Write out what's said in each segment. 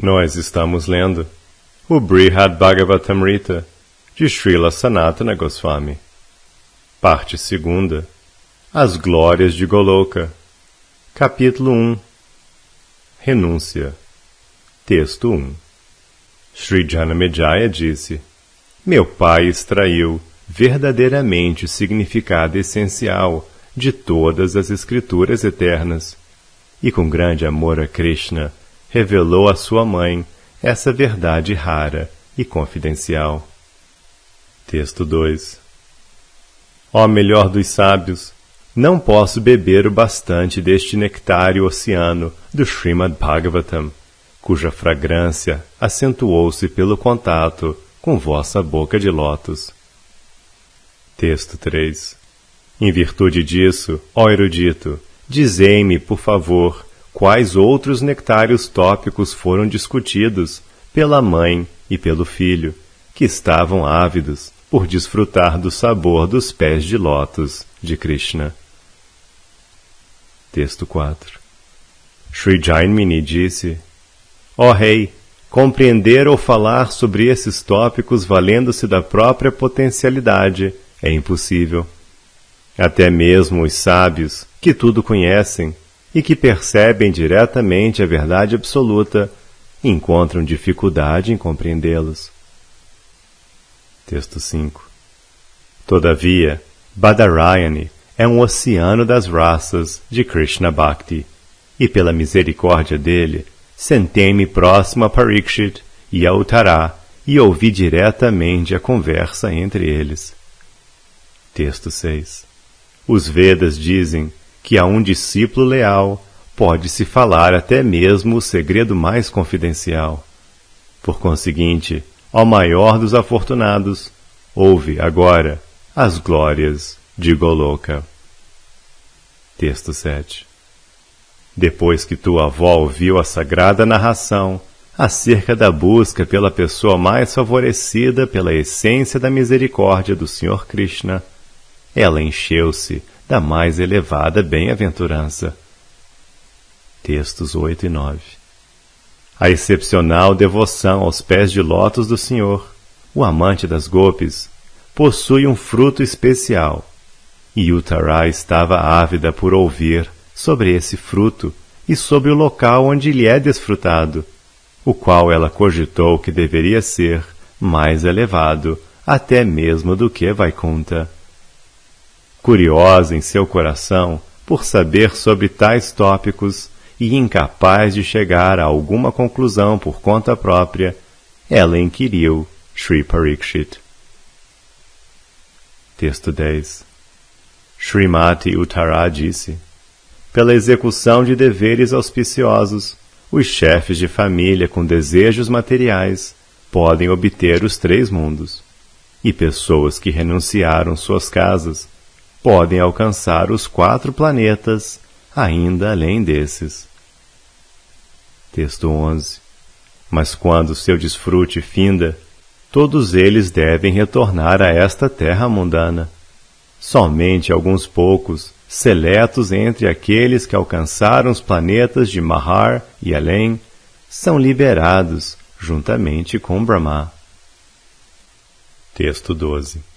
Nós estamos lendo o Brihad Bhagavatamrita de Srila Sanatana Goswami. Parte 2. As Glórias de Goloka. Capítulo 1. Renúncia. Texto 1. Sri Janamejaya disse: Meu pai extraiu verdadeiramente o significado essencial de todas as escrituras eternas e com grande amor a Krishna revelou à sua mãe essa verdade rara e confidencial. Texto 2. Ó melhor dos sábios, não posso beber o bastante deste nectário oceano do Srimad Bhagavatam, cuja fragrância acentuou-se pelo contato com vossa boca de lótus. Texto 3. Em virtude disso, ó erudito, dizei-me, por favor, quais outros nectários tópicos foram discutidos pela mãe e pelo filho, que estavam ávidos por desfrutar do sabor dos pés de lótus de Krishna. Texto 4. Sri Jainmini disse: Ó rei, compreender ou falar sobre esses tópicos valendo-se da própria potencialidade é impossível. Até mesmo os sábios, que tudo conhecem e que percebem diretamente a verdade absoluta, encontram dificuldade em compreendê-los. Texto 5. Todavia, Badarayani é um oceano das raças de Krishna Bhakti, e pela misericórdia dele, sentei-me próximo a Parikshit e a Uttara e ouvi diretamente a conversa entre eles. Texto 6. Os Vedas dizem que a um discípulo leal pode-se falar até mesmo o segredo mais confidencial. Por conseguinte, ó maior dos afortunados, ouve agora as glórias de Goloka. Texto 7. Depois que tua avó ouviu a sagrada narração acerca da busca pela pessoa mais favorecida pela essência da misericórdia do Senhor Krishna, ela encheu-se da mais elevada bem-aventurança. Textos 8 e 9. A excepcional devoção aos pés de lótus do Senhor, o amante das gopis, possui um fruto especial, e Uttara estava ávida por ouvir sobre esse fruto e sobre o local onde lhe é desfrutado, o qual ela cogitou que deveria ser mais elevado até mesmo do que Vaikunta. Curiosa em seu coração por saber sobre tais tópicos e incapaz de chegar a alguma conclusão por conta própria, ela inquiriu Sri Parikshit. Texto 10. Srimati Uttara disse: Pela execução de deveres auspiciosos, os chefes de família com desejos materiais podem obter os 3 mundos, e pessoas que renunciaram suas casas podem alcançar os 4 planetas, ainda além desses. Texto 11. Mas quando seu desfrute finda, todos eles devem retornar a esta terra mundana. Somente alguns poucos, seletos entre aqueles que alcançaram os planetas de Mahar e além, são liberados juntamente com Brahma. Texto 12.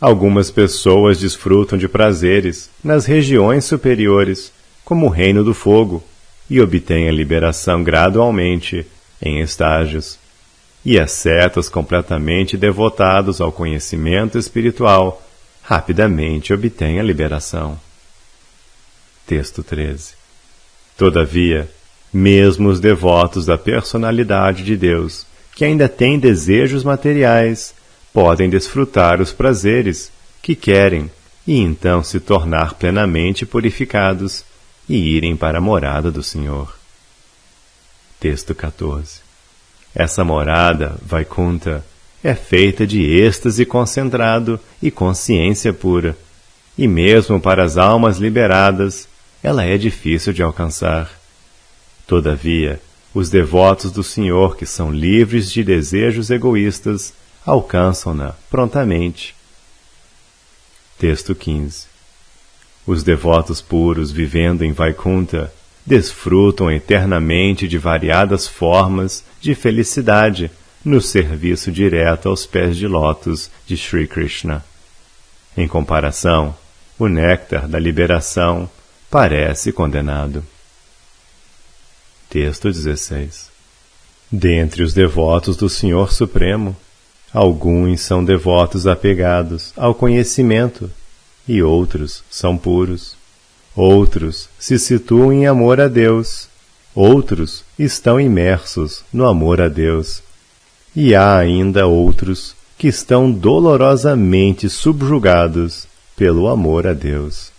Algumas pessoas desfrutam de prazeres nas regiões superiores, como o reino do fogo, e obtêm a liberação gradualmente, em estágios. E ascetas completamente devotados ao conhecimento espiritual rapidamente obtêm a liberação. Texto 13. Todavia, mesmo os devotos da personalidade de Deus, que ainda têm desejos materiais, podem desfrutar os prazeres que querem e então se tornar plenamente purificados e irem para a morada do Senhor. Texto 14. Essa morada, Vaikunta, é feita de êxtase concentrado e consciência pura, e mesmo para as almas liberadas, ela é difícil de alcançar. Todavia, os devotos do Senhor que são livres de desejos egoístas alcançam-na prontamente. Texto 15. Os devotos puros vivendo em Vaikunta desfrutam eternamente de variadas formas de felicidade no serviço direto aos pés de lótus de Sri Krishna. Em comparação, o néctar da liberação parece condenado. Texto 16. Dentre os devotos do Senhor Supremo, alguns são devotos apegados ao conhecimento e outros são puros. Outros se situam em amor a Deus, outros estão imersos no amor a Deus, e há ainda outros que estão dolorosamente subjugados pelo amor a Deus.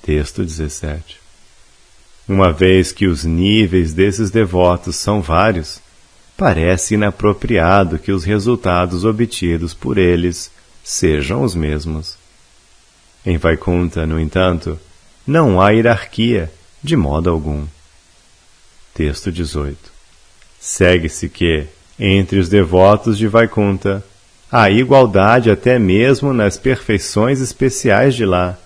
Texto 17. Uma vez que os níveis desses devotos são vários, parece inapropriado que os resultados obtidos por eles sejam os mesmos. Em Vaikuntha, no entanto, não há hierarquia de modo algum. Texto 18. Segue-se que, entre os devotos de Vaikuntha, há igualdade até mesmo nas perfeições especiais de lá,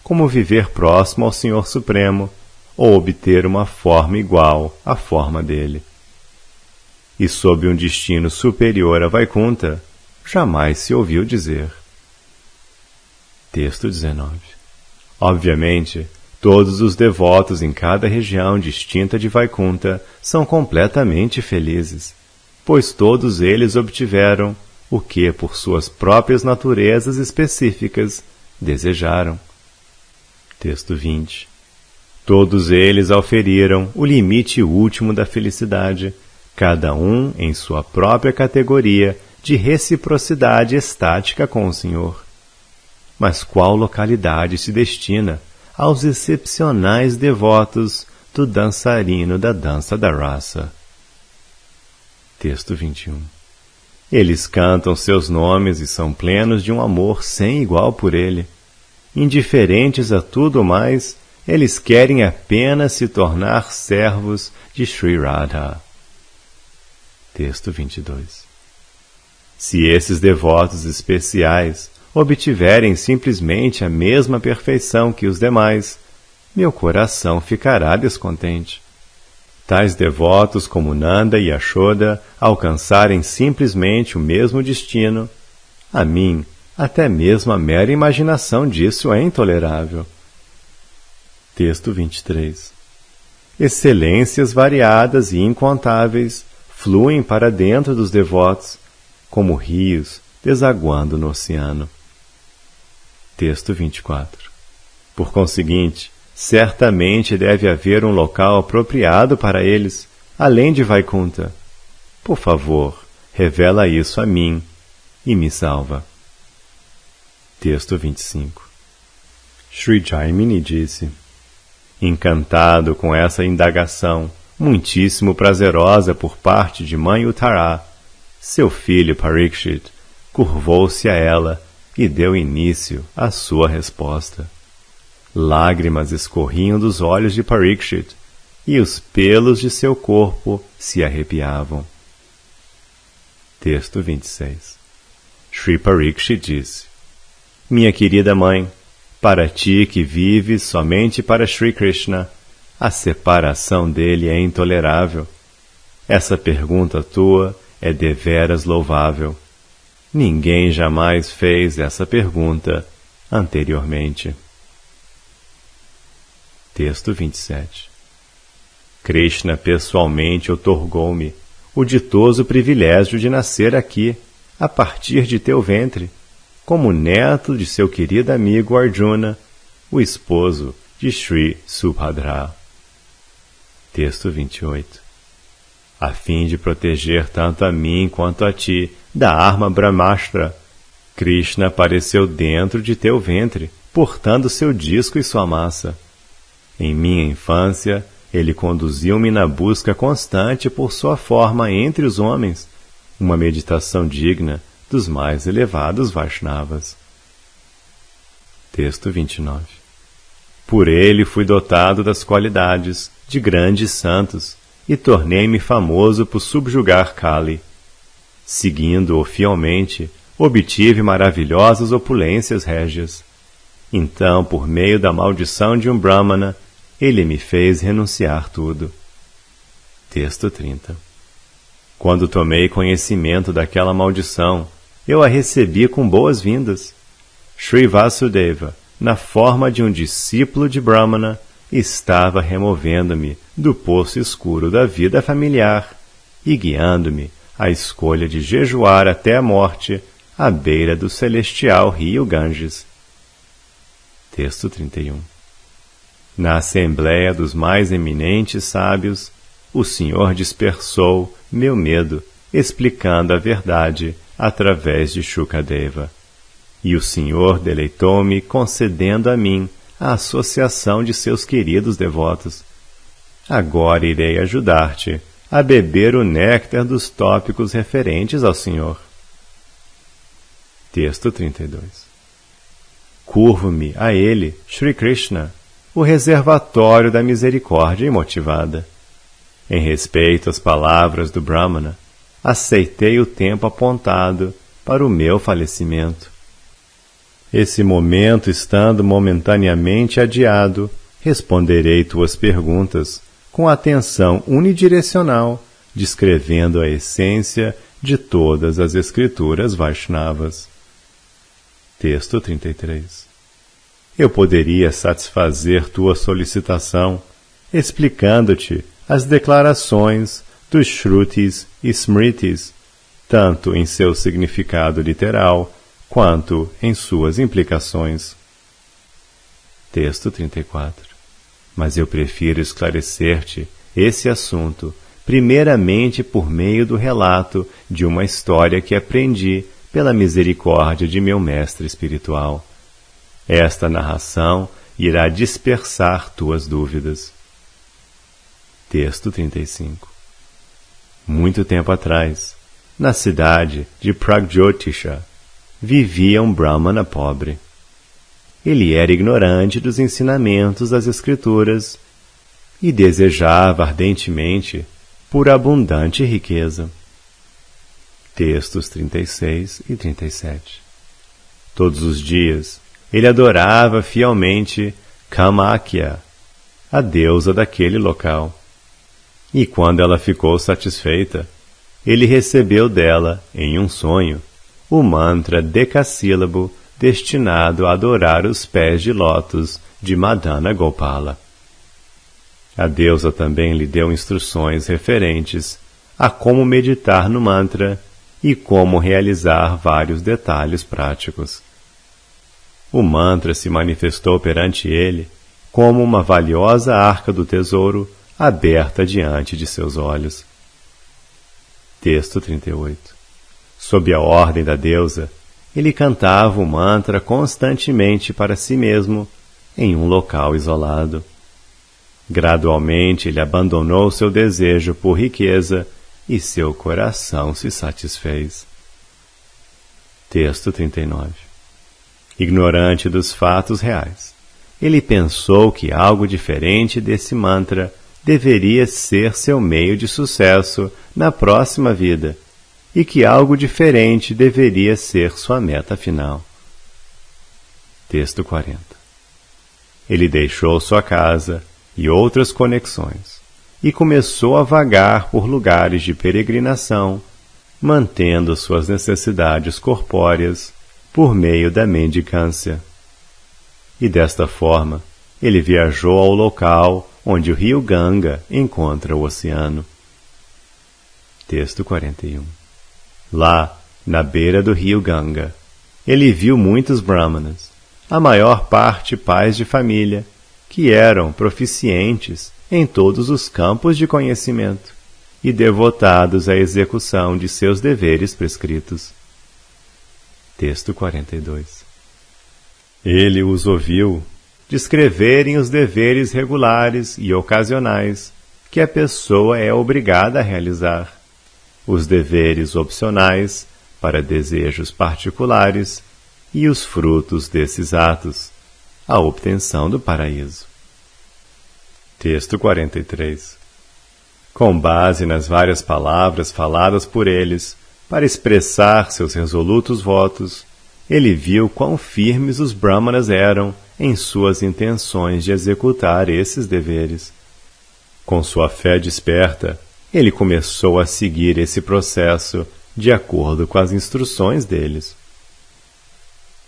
como viver próximo ao Senhor Supremo ou obter uma forma igual à forma dele. E sob um destino superior a Vaikuntha, jamais se ouviu dizer. Texto 19. Obviamente, todos os devotos em cada região distinta de Vaikuntha são completamente felizes, pois todos eles obtiveram o que, por suas próprias naturezas específicas, desejaram. Texto 20. Todos eles auferiram o limite último da felicidade, cada um em sua própria categoria de reciprocidade estática com o Senhor. Mas qual localidade se destina aos excepcionais devotos do dançarino da dança da raça? Texto 21. Eles cantam seus nomes e são plenos de um amor sem igual por ele. Indiferentes a tudo mais, eles querem apenas se tornar servos de Sri Radha. Texto 22. Se esses devotos especiais obtiverem simplesmente a mesma perfeição que os demais, meu coração ficará descontente. Tais devotos como Nanda e Yashoda alcançarem simplesmente o mesmo destino, a mim, até mesmo a mera imaginação disso é intolerável. Texto 23. Excelências variadas e incontáveis fluem para dentro dos devotos, como rios desaguando no oceano. Texto 24. Por conseguinte, certamente deve haver um local apropriado para eles, além de Vaikuntha. Por favor, revela isso a mim e me salva. Texto 25. Sri Jaimini disse: encantado com essa indagação, muitíssimo prazerosa por parte de mãe Uttara, seu filho Parikshit curvou-se a ela e deu início à sua resposta. Lágrimas escorriam dos olhos de Parikshit e os pelos de seu corpo se arrepiavam. Texto 26. Sri Parikshit disse: minha querida mãe, para ti que vives somente para Sri Krishna, a separação dele é intolerável. Essa pergunta tua é deveras louvável. Ninguém jamais fez essa pergunta anteriormente. Texto 27. Krishna pessoalmente otorgou-me o ditoso privilégio de nascer aqui, a partir de teu ventre, como neto de seu querido amigo Arjuna, o esposo de Sri Subhadra. Texto 28. A fim de proteger tanto a mim quanto a ti da arma Brahmastra, Krishna apareceu dentro de teu ventre, portando seu disco e sua massa. Em minha infância, ele conduziu-me na busca constante por sua forma entre os homens, uma meditação digna dos mais elevados Vaishnavas. Texto 29. Por ele fui dotado das qualidades de grandes santos e tornei-me famoso por subjugar Kali. Seguindo-o fielmente, obtive maravilhosas opulências régias. Então, por meio da maldição de um Brahmana, ele me fez renunciar tudo. Texto 30. Quando tomei conhecimento daquela maldição, eu a recebi com boas-vindas. Sri Vasudeva, na forma de um discípulo de Brahmana, estava removendo-me do poço escuro da vida familiar e guiando-me à escolha de jejuar até a morte à beira do celestial rio Ganges. Texto 31. Na assembleia dos mais eminentes sábios, o Senhor dispersou meu medo, explicando a verdade através de Shukadeva. E o Senhor deleitou-me concedendo a mim a associação de seus queridos devotos. Agora irei ajudar-te a beber o néctar dos tópicos referentes ao Senhor. Texto 32. Curvo-me a ele, Shri Krishna, o reservatório da misericórdia imotivada. Em respeito às palavras do Brahmana, aceitei o tempo apontado para o meu falecimento. Esse momento estando momentaneamente adiado, responderei tuas perguntas com atenção unidirecional, descrevendo a essência de todas as escrituras Vaishnavas. Texto 33. Eu poderia satisfazer tua solicitação, explicando-te as declarações dos Shrutis e Smritis, tanto em seu significado literal, quanto em suas implicações. Texto 34. Mas eu prefiro esclarecer-te esse assunto, primeiramente por meio do relato de uma história que aprendi pela misericórdia de meu mestre espiritual. Esta narração irá dispersar tuas dúvidas. Texto 35. Muito tempo atrás, na cidade de Pragjyotisha, vivia um Brahmana pobre. Ele era ignorante dos ensinamentos das Escrituras e desejava ardentemente por abundante riqueza. Textos 36 e 37. Todos os dias, ele adorava fielmente Kamakya, a deusa daquele local. E quando ela ficou satisfeita, ele recebeu dela, em um sonho, o mantra decassílabo destinado a adorar os pés de lótus de Madana Gopala. A deusa também lhe deu instruções referentes a como meditar no mantra e como realizar vários detalhes práticos. O mantra se manifestou perante ele como uma valiosa arca do tesouro aberta diante de seus olhos. Texto 38. Sob a ordem da deusa, ele cantava o mantra constantemente para si mesmo, em um local isolado. Gradualmente ele abandonou seu desejo por riqueza e seu coração se satisfez. Texto 39. Ignorante dos fatos reais, ele pensou que algo diferente desse mantra deveria ser seu meio de sucesso na próxima vida e que algo diferente deveria ser sua meta final. Texto 40. Ele deixou sua casa e outras conexões e começou a vagar por lugares de peregrinação, mantendo suas necessidades corpóreas por meio da mendicância. E desta forma, ele viajou ao local onde o rio Ganga encontra o oceano. Texto 41. Lá, na beira do rio Ganga, ele viu muitos brahmanas, a maior parte pais de família, que eram proficientes em todos os campos de conhecimento e devotados à execução de seus deveres prescritos. Texto 42. Ele os ouviu descreverem os deveres regulares e ocasionais que a pessoa é obrigada a realizar, os deveres opcionais para desejos particulares e os frutos desses atos, a obtenção do paraíso. Texto 43. Com base nas várias palavras faladas por eles para expressar seus resolutos votos, ele viu quão firmes os brahmanas eram em suas intenções de executar esses deveres. Com sua fé desperta, ele começou a seguir esse processo de acordo com as instruções deles.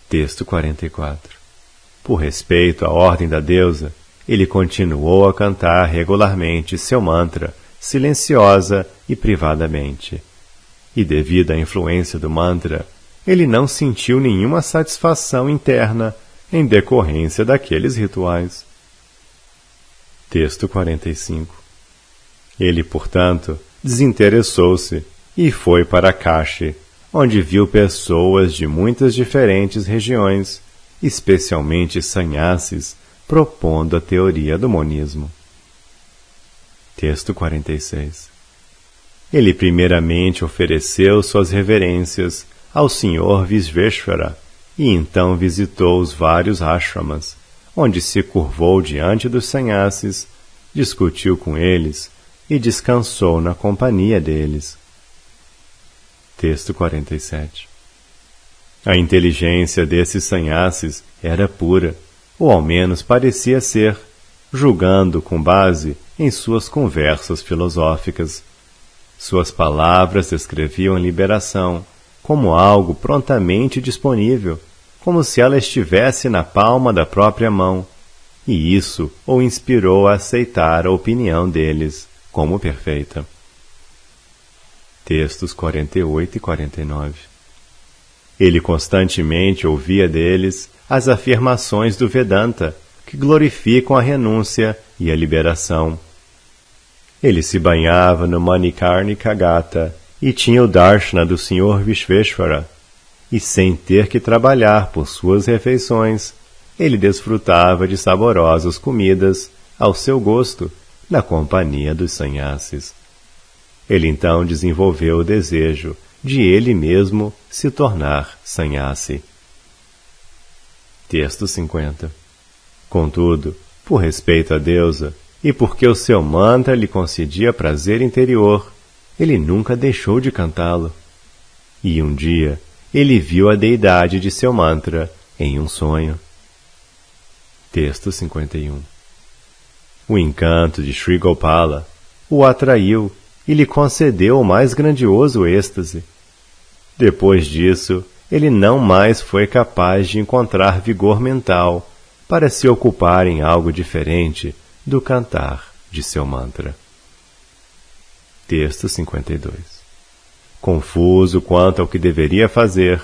Texto 44. Por respeito à ordem da deusa, ele continuou a cantar regularmente seu mantra, silenciosa e privadamente. E devido à influência do mantra, ele não sentiu nenhuma satisfação interna em decorrência daqueles rituais. Texto 45. Ele, portanto, desinteressou-se e foi para Kashi, onde viu pessoas de muitas diferentes regiões, especialmente sannyasis, propondo a teoria do monismo. Texto 46. Ele primeiramente ofereceu suas reverências ao Sr. Visveshvara e então visitou os vários ashramas, onde se curvou diante dos sannyasis, discutiu com eles e descansou na companhia deles. Texto 47. A inteligência desses sannyasis era pura, ou ao menos parecia ser, julgando com base em suas conversas filosóficas. Suas palavras descreviam a liberação como algo prontamente disponível, como se ela estivesse na palma da própria mão, e isso o inspirou a aceitar a opinião deles como perfeita. Textos 48 e 49. Ele constantemente ouvia deles as afirmações do Vedanta, que glorificam a renúncia e a liberação. Ele se banhava no Manikarnika Gata e tinha o darshana do Sr. Visveshvara, e sem ter que trabalhar por suas refeições, ele desfrutava de saborosas comidas ao seu gosto, na companhia dos sannyasis. Ele então desenvolveu o desejo de ele mesmo se tornar sannyasi. Texto 50. Contudo, por respeito à deusa, e porque o seu mantra lhe concedia prazer interior, ele nunca deixou de cantá-lo. E um dia, ele viu a deidade de seu mantra em um sonho. Texto 51. O encanto de Sri Gopala o atraiu e lhe concedeu o mais grandioso êxtase. Depois disso, ele não mais foi capaz de encontrar vigor mental para se ocupar em algo diferente do cantar de seu mantra. Texto 52. Confuso quanto ao que deveria fazer,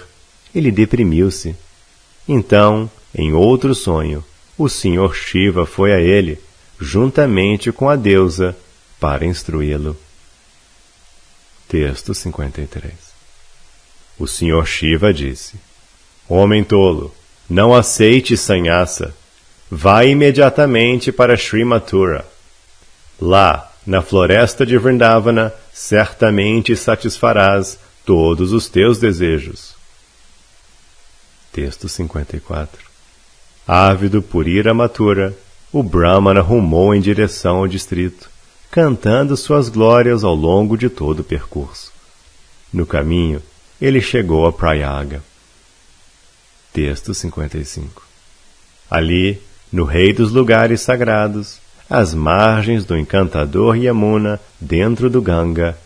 ele deprimiu-se. Então, em outro sonho, o Sr. Shiva foi a ele, juntamente com a deusa, para instruí-lo. Texto 53. O Sr. Shiva disse: Homem tolo, não aceite sannyasa. Vá imediatamente para Sri Mathura. Lá, na floresta de Vrindavana, certamente satisfarás todos os teus desejos. Texto 54. Ávido por ir a Mathura, o Brahmana rumou em direção ao distrito, cantando suas glórias ao longo de todo o percurso. No caminho, ele chegou a Prayaga. Texto 55. Ali, no rei dos lugares sagrados, às margens do encantador Yamuna, dentro do Ganga,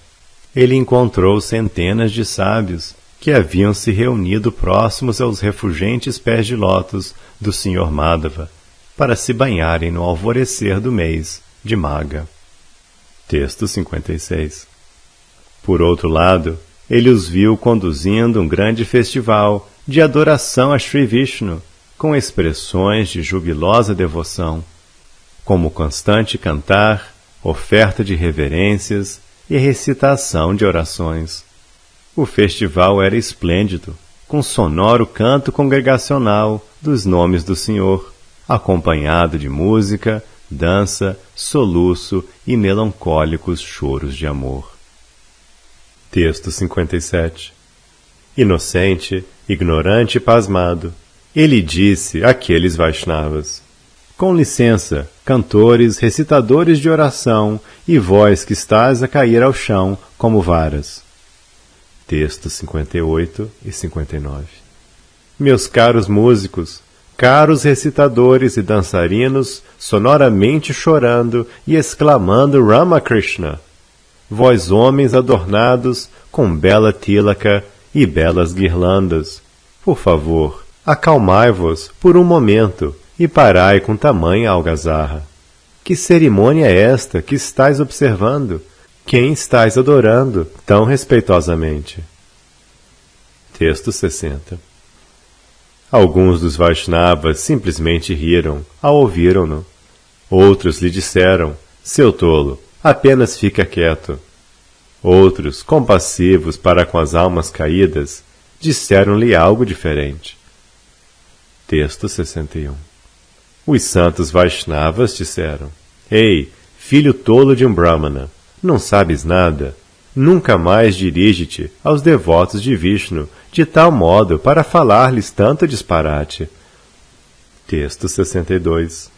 ele encontrou centenas de sábios que haviam se reunido próximos aos refulgentes pés de lótus do Sr. Madhava para se banharem no alvorecer do mês de Magha. Texto 56. Por outro lado, ele os viu conduzindo um grande festival de adoração a Sri Vishnu, com expressões de jubilosa devoção, como constante cantar, oferta de reverências e recitação de orações. O festival era esplêndido, com sonoro canto congregacional dos nomes do Senhor, acompanhado de música, dança, soluço e melancólicos choros de amor. Texto 57. Inocente, ignorante e pasmado, ele disse àqueles Vaishnavas: Com licença, cantores, recitadores de oração e vós que estás a cair ao chão como varas. Textos 58 e 59. Meus caros músicos, caros recitadores e dançarinos sonoramente chorando e exclamando Ramakrishna. Vós homens adornados com bela tílaka e belas guirlandas, por favor, acalmai-vos por um momento e parai com tamanha algazarra. Que cerimônia é esta que estáis observando? Quem estáis adorando tão respeitosamente? Texto 60. Alguns dos Vaishnavas simplesmente riram ao ouviram-no. Outros lhe disseram, seu tolo, apenas fica quieto. Outros, compassivos para com as almas caídas, disseram-lhe algo diferente. Texto 61. Os santos Vaishnavas disseram, ei, filho tolo de um Brahmana, não sabes nada? Nunca mais dirige-te aos devotos de Vishnu de tal modo para falar-lhes tanto disparate. Texto 62.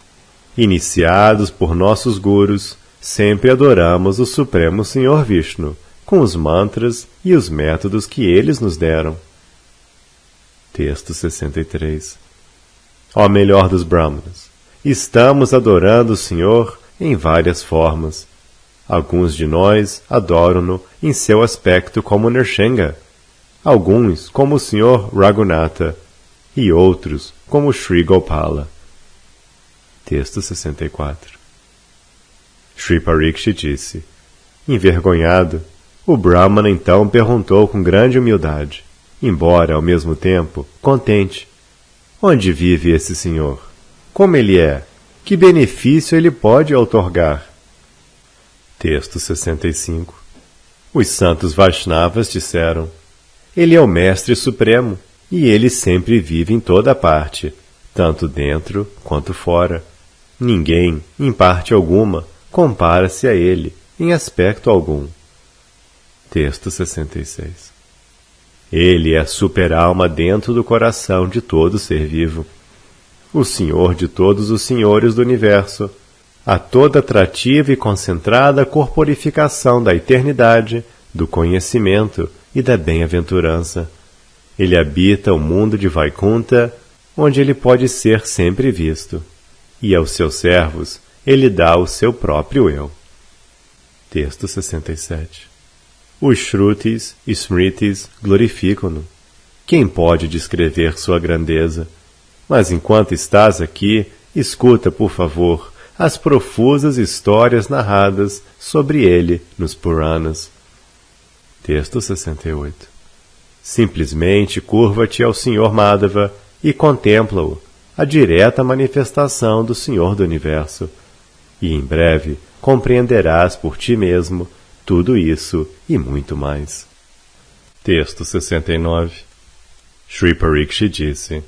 Iniciados por nossos gurus, sempre adoramos o Supremo Senhor Vishnu, com os mantras e os métodos que eles nos deram. Texto 63. Ó melhor dos Brahmanas, estamos adorando o Senhor em várias formas. Alguns de nós adoram-no em seu aspecto como Nrsinga, alguns como o Sr. Raghunatha e outros como Sri Gopala. Texto 64. Sri Parikshit disse, envergonhado, o Brahmana então perguntou com grande humildade, embora ao mesmo tempo contente, onde vive esse senhor? Como ele é? Que benefício ele pode outorgar? Texto 65. Os santos Vaishnavas disseram, ele é o Mestre Supremo, e ele sempre vive em toda parte, tanto dentro quanto fora. Ninguém, em parte alguma, compara-se a ele, em aspecto algum. Texto 66. Ele é a super-alma dentro do coração de todo ser vivo, o Senhor de todos os senhores do universo, a toda atrativa e concentrada corporificação da eternidade, do conhecimento e da bem-aventurança. Ele habita o mundo de Vaikunta, onde ele pode ser sempre visto, e aos seus servos ele dá o seu próprio eu. Texto 67. Os Shrutis e Smritis glorificam-no. Quem pode descrever sua grandeza? Mas enquanto estás aqui, escuta, por favor, as profusas histórias narradas sobre ele nos Puranas. Texto 68. Simplesmente curva-te ao Sr. Madhava e contempla-o, a direta manifestação do Senhor do Universo, e em breve compreenderás por ti mesmo tudo isso e muito mais. Texto 69. Sri Parikshit disse,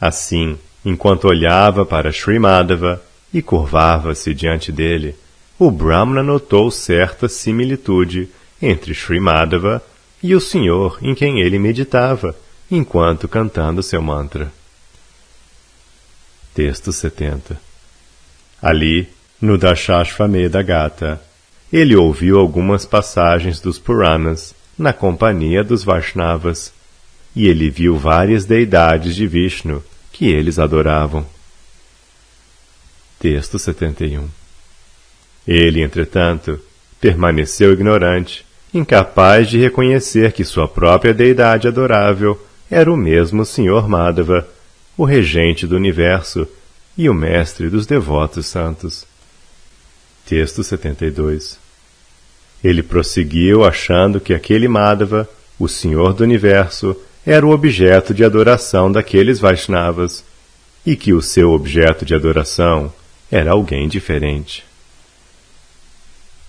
assim, enquanto olhava para Sri Madhava e curvava-se diante dele, o Brahmana notou certa similitude entre Sri Madhava e o Senhor em quem ele meditava, enquanto cantando seu mantra. Texto 70. Ali, no Dashashvamedha Gata, ele ouviu algumas passagens dos Puranas na companhia dos Vaishnavas, e ele viu várias deidades de Vishnu que eles adoravam. Texto 71. Ele, entretanto, permaneceu ignorante, incapaz de reconhecer que sua própria deidade adorável era o mesmo Sr. Madhava, o regente do universo e o mestre dos devotos santos. Texto 72. Ele prosseguiu achando que aquele Madhava, o Senhor do universo, era o objeto de adoração daqueles Vaishnavas, e que o seu objeto de adoração era alguém diferente.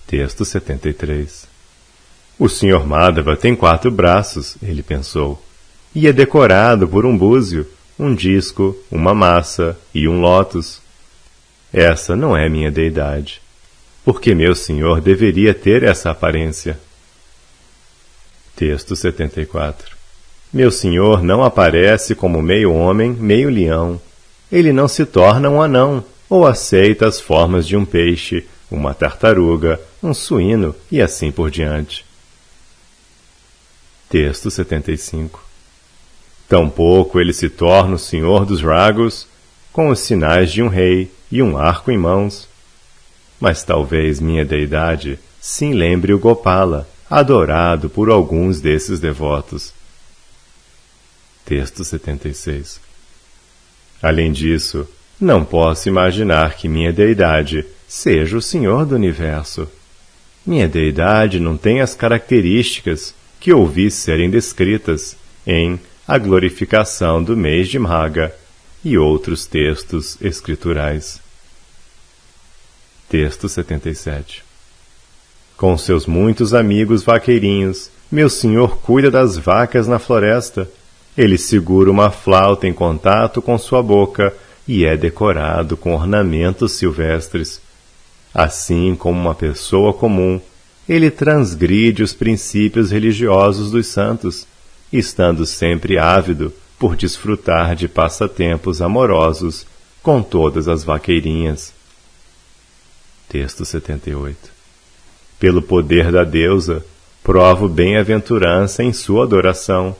Texto 73. O Sr. Madhava tem 4 braços, ele pensou, e é decorado por um búzio, um disco, uma massa e um lótus. Essa não é minha deidade, porque meu Senhor deveria ter essa aparência. Texto 74. Meu Senhor não aparece como meio homem, meio leão. Ele não se torna um anão, ou aceita as formas de um peixe, uma tartaruga, um suíno e assim por diante. Texto 75. Tampouco ele se torna o senhor dos ragos, com os sinais de um rei e um arco em mãos. Mas talvez minha deidade sim lembre o Gopala, adorado por alguns desses devotos. Texto 76. Além disso, não posso imaginar que minha deidade seja o senhor do universo. Minha deidade não tem as características que ouvi serem descritas em A Glorificação do Mês de Magha e outros textos escriturais. Texto 77. Com seus muitos amigos vaqueirinhos, meu senhor cuida das vacas na floresta. Ele segura uma flauta em contato com sua boca e é decorado com ornamentos silvestres. Assim como uma pessoa comum, ele transgride os princípios religiosos dos santos, estando sempre ávido por desfrutar de passatempos amorosos com todas as vaqueirinhas. Texto 78. Pelo poder da deusa, provo bem-aventurança em sua adoração.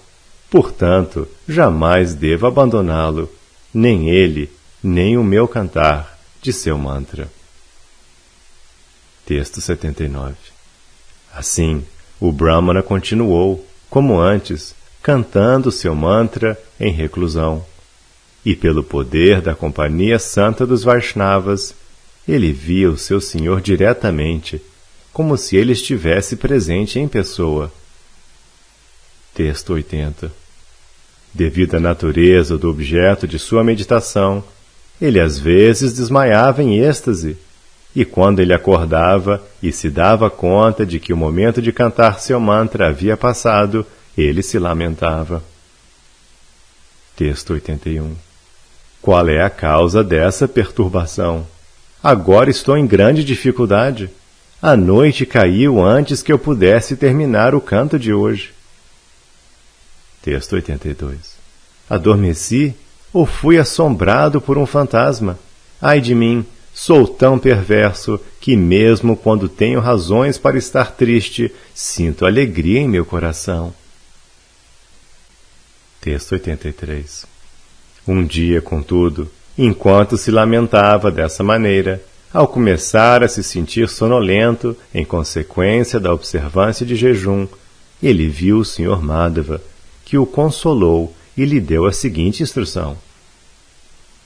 Portanto, jamais devo abandoná-lo, nem ele, nem o meu cantar de seu mantra. Texto 79. Assim, o Brahmana continuou, como antes, cantando seu mantra em reclusão. E pelo poder da companhia santa dos Vaishnavas, ele via o seu senhor diretamente, como se ele estivesse presente em pessoa. Texto 80. Devido à natureza do objeto de sua meditação, ele às vezes desmaiava em êxtase, e quando ele acordava e se dava conta de que o momento de cantar seu mantra havia passado, ele se lamentava. Texto 81. Qual é a causa dessa perturbação? Agora estou em grande dificuldade. A noite caiu antes que eu pudesse terminar o canto de hoje. Texto 82. Adormeci ou fui assombrado por um fantasma? Ai de mim, sou tão perverso que mesmo quando tenho razões para estar triste, sinto alegria em meu coração. Texto 83. Um dia, contudo, enquanto se lamentava dessa maneira, ao começar a se sentir sonolento em consequência da observância de jejum, ele viu o Sr. Madhava, que o consolou e lhe deu a seguinte instrução.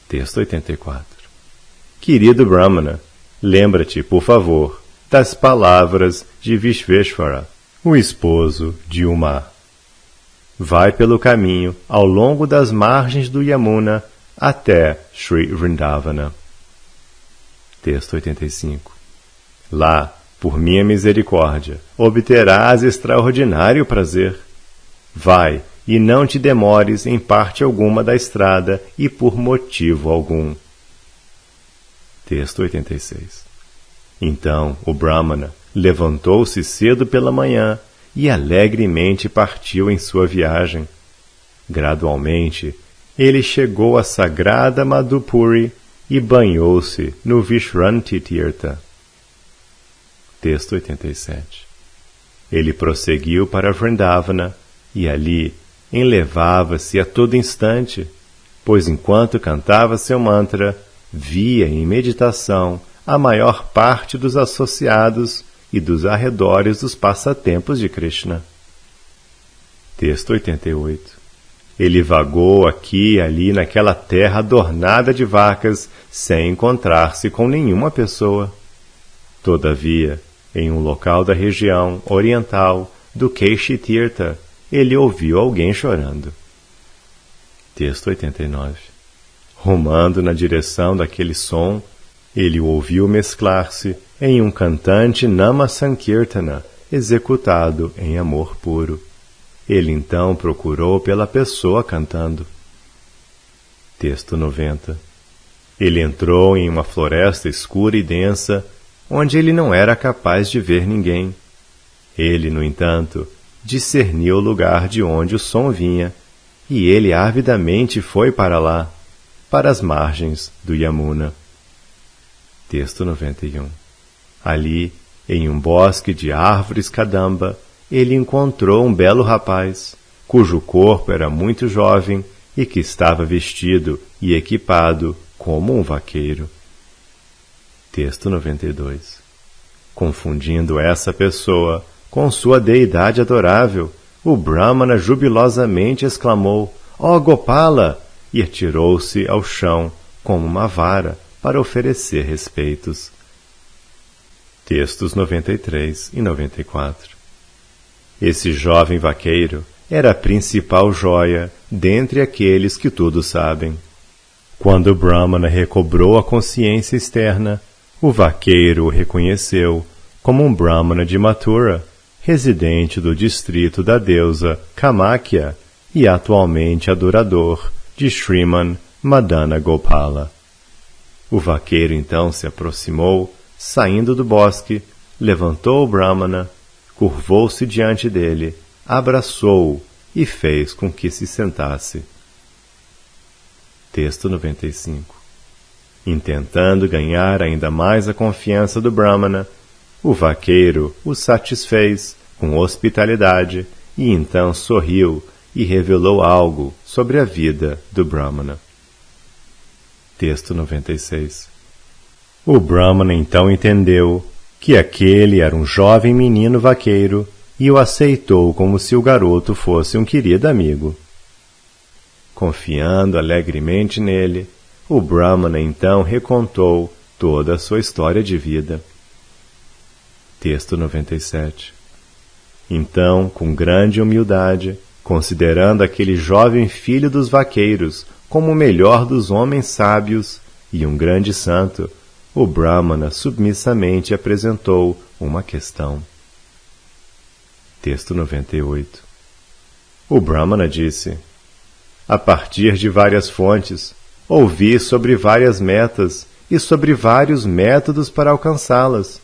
Texto 84. Querido Brahmana, lembra-te, por favor, das palavras de Vishveshvara, o esposo de Uma. Vai pelo caminho ao longo das margens do Yamuna até Sri Vrindavana. Texto 85. Lá, por minha misericórdia, obterás extraordinário prazer. Vai, e não te demores em parte alguma da estrada e por motivo algum. Texto 86. Então o Brahmana levantou-se cedo pela manhã e alegremente partiu em sua viagem. Gradualmente, ele chegou à sagrada Madhupuri e banhou-se no Vishranti Tirtha. Texto 87. Ele prosseguiu para Vrindavana e ali enlevava-se a todo instante, pois enquanto cantava seu mantra, via em meditação a maior parte dos associados e dos arredores dos passatempos de Krishna. Texto 88. Ele vagou aqui e ali naquela terra adornada de vacas, sem encontrar-se com nenhuma pessoa. Todavia, em um local da região oriental do Keshi Tirtha, ele ouviu alguém chorando. Texto 89. Rumando na direção daquele som, ele o ouviu mesclar-se em um cantante Nama Sankirtana, executado em amor puro. Ele então procurou pela pessoa cantando. Texto 90. Ele entrou em uma floresta escura e densa, onde ele não era capaz de ver ninguém. Ele, no entanto, discerniu o lugar de onde o som vinha, e ele avidamente foi para lá, para as margens do Yamuna. Texto 91. Ali, em um bosque de árvores Kadamba, ele encontrou um belo rapaz, cujo corpo era muito jovem e que estava vestido e equipado como um vaqueiro. Texto 92. Confundindo essa pessoa com sua deidade adorável, o Brahmana jubilosamente exclamou: "Ó Gopala!" e atirou-se ao chão como uma vara para oferecer respeitos. Textos 93 e 94. Esse jovem vaqueiro era a principal joia dentre aqueles que tudo sabem. Quando o Brahmana recobrou a consciência externa, o vaqueiro o reconheceu como um Brahmana de Mathura, residente do distrito da deusa Kamakya e atualmente adorador de Shriman Madana Gopala. O vaqueiro então se aproximou, saindo do bosque, levantou o Brahmana, curvou-se diante dele, abraçou-o e fez com que se sentasse. Texto 95. Intentando ganhar ainda mais a confiança do Brahmana, o vaqueiro o satisfez com hospitalidade e então sorriu e revelou algo sobre a vida do Brahmana. Texto 96. O Brahmana então entendeu que aquele era um jovem menino vaqueiro e o aceitou como se o garoto fosse um querido amigo. Confiando alegremente nele, o Brahmana então recontou toda a sua história de vida. Texto 97. Então, com grande humildade, considerando aquele jovem filho dos vaqueiros como o melhor dos homens sábios e um grande santo, o Brahmana submissamente apresentou uma questão. Texto 98. O Brahmana disse: a partir de várias fontes, ouvi sobre várias metas e sobre vários métodos para alcançá-las,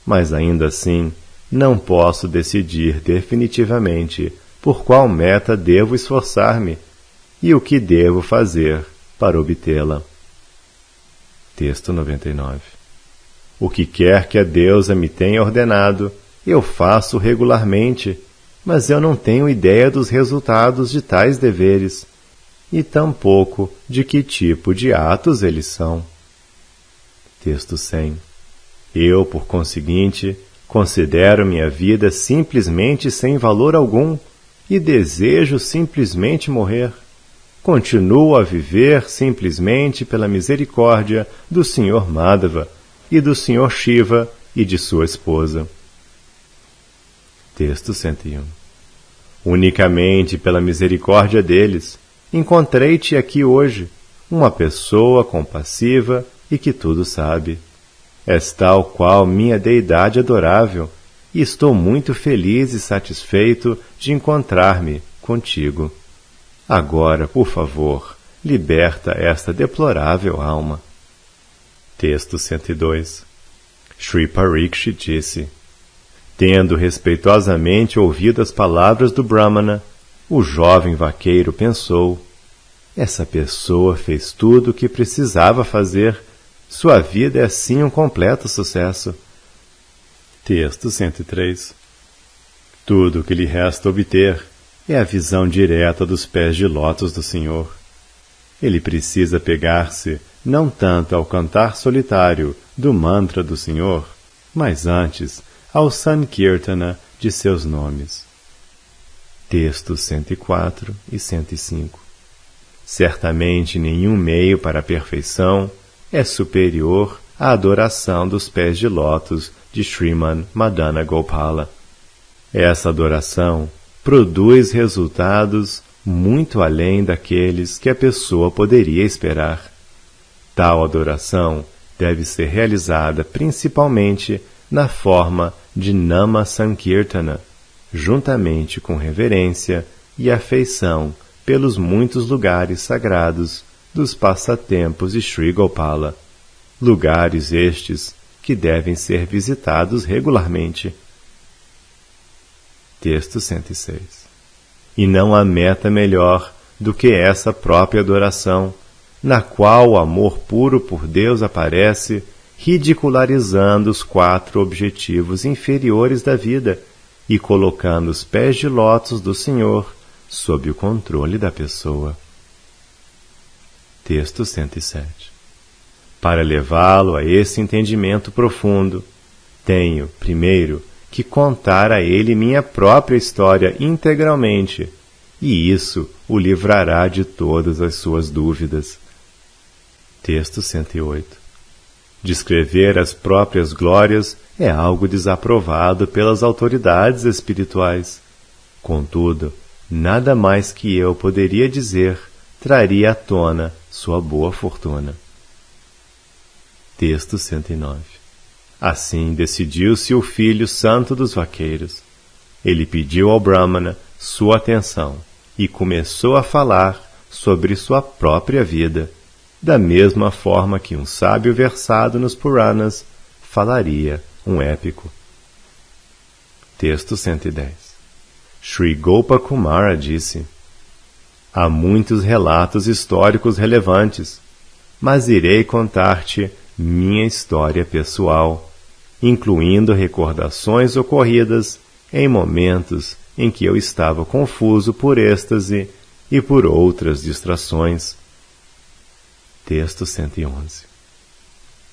mas ainda assim não posso decidir definitivamente por qual meta devo esforçar-me e o que devo fazer para obtê-la. Texto 99. O que quer que a deusa me tenha ordenado, eu faço regularmente, mas eu não tenho ideia dos resultados de tais deveres, e tampouco de que tipo de atos eles são. Texto 100. Eu, por conseguinte, considero minha vida simplesmente sem valor algum e desejo simplesmente morrer. Continuo a viver simplesmente pela misericórdia do Sr. Madhava e do Sr. Shiva e de sua esposa. Texto 101. Unicamente pela misericórdia deles, encontrei-te aqui hoje, uma pessoa compassiva e que tudo sabe. És tal qual minha deidade adorável, e estou muito feliz e satisfeito de encontrar-me contigo. Agora, por favor, liberta esta deplorável alma. Texto 102. Shri Parikshit disse: tendo respeitosamente ouvido as palavras do Brahmana, o jovem vaqueiro pensou: essa pessoa fez tudo o que precisava fazer. Sua vida é assim um completo sucesso. Texto 103. Tudo o que lhe resta obter é a visão direta dos pés de lótus do Senhor. Ele precisa pegar-se não tanto ao cantar solitário do mantra do Senhor, mas antes ao Sankirtana de seus nomes. Textos 104 e 105. Certamente nenhum meio para a perfeição é superior à adoração dos pés de lótus de Shriman Madana Gopala. Essa adoração produz resultados muito além daqueles que a pessoa poderia esperar. Tal adoração deve ser realizada principalmente na forma de Nama Sankirtana, juntamente com reverência e afeição pelos muitos lugares sagrados dos passatempos de Sri Gopala, lugares estes que devem ser visitados regularmente. Texto 106. E não há meta melhor do que essa própria adoração, na qual o amor puro por Deus aparece, ridicularizando os 4 objetivos inferiores da vida e colocando os pés de lótus do Senhor sob o controle da pessoa. Texto 107. Para levá-lo a esse entendimento profundo, tenho, primeiro, que contar a ele minha própria história integralmente, e isso o livrará de todas as suas dúvidas. Texto 108. Descrever as próprias glórias é algo desaprovado pelas autoridades espirituais. Contudo, nada mais que eu poderia dizer traria à tona sua boa fortuna. Texto 109. Assim decidiu-se o filho santo dos vaqueiros. Ele pediu ao Brahmana sua atenção e começou a falar sobre sua própria vida, da mesma forma que um sábio versado nos Puranas falaria um épico. Texto 110. Sri Gopakumara disse: há muitos relatos históricos relevantes, mas irei contar-te minha história pessoal, incluindo recordações ocorridas em momentos em que eu estava confuso por êxtase e por outras distrações. Texto 111.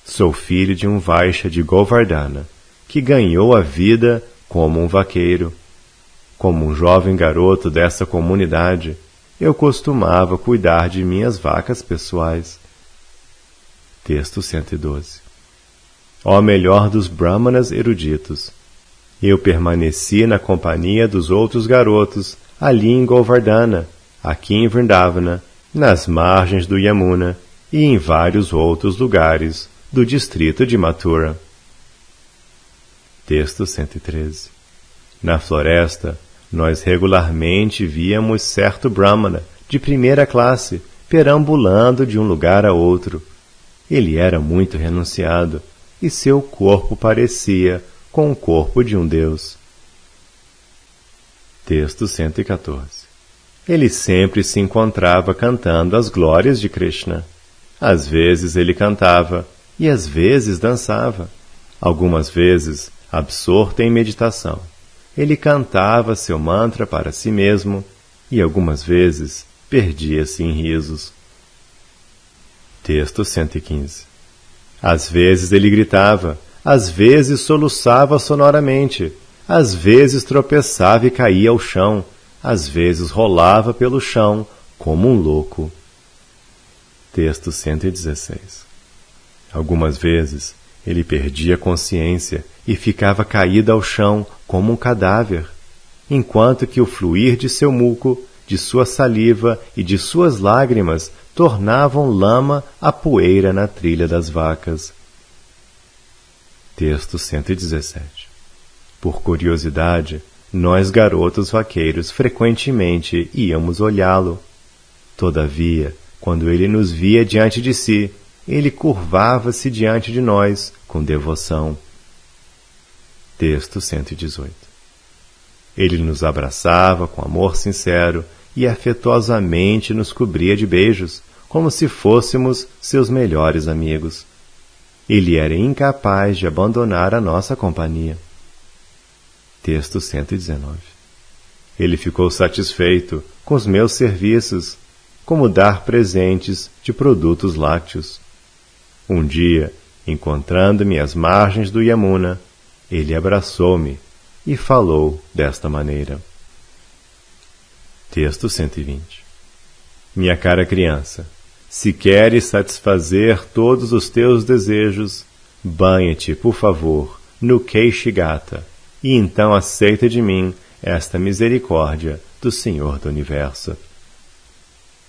Sou filho de um Vaishya de Govardhana, que ganhou a vida como um vaqueiro. Como um jovem garoto dessa comunidade, eu costumava cuidar de minhas vacas pessoais. Texto 112. Ó melhor dos brahmanas eruditos, eu permaneci na companhia dos outros garotos ali em Govardhana, aqui em Vrindavana, nas margens do Yamuna e em vários outros lugares do distrito de Mathura. Texto 113. Na floresta, nós regularmente víamos certo brahmana de primeira classe perambulando de um lugar a outro. Ele era muito renunciado e seu corpo parecia com o corpo de um deus. Texto 114. Ele sempre se encontrava cantando as glórias de Krishna. Às vezes ele cantava e às vezes dançava. Algumas vezes, absorto em meditação, ele cantava seu mantra para si mesmo e algumas vezes perdia-se em risos. Texto 115. Às vezes ele gritava, às vezes soluçava sonoramente, às vezes tropeçava e caía ao chão, às vezes rolava pelo chão como um louco. Texto 116. Algumas vezes ele perdia a consciência e ficava caído ao chão como um cadáver, enquanto que o fluir de seu muco, de sua saliva e de suas lágrimas tornavam lama a poeira na trilha das vacas. Texto 117. Por curiosidade, nós garotos vaqueiros frequentemente íamos olhá-lo. Todavia, quando ele nos via diante de si, ele curvava-se diante de nós com devoção. Texto 118. Ele nos abraçava com amor sincero e afetuosamente nos cobria de beijos, como se fôssemos seus melhores amigos. Ele era incapaz de abandonar a nossa companhia. Texto 119. Ele ficou satisfeito com os meus serviços, como dar presentes de produtos lácteos. Um dia, encontrando-me às margens do Yamuna, ele abraçou-me e falou desta maneira. Texto 120. Minha cara criança, se queres satisfazer todos os teus desejos, banha-te, por favor, no Keishigata, e então aceita de mim esta misericórdia do Senhor do Universo.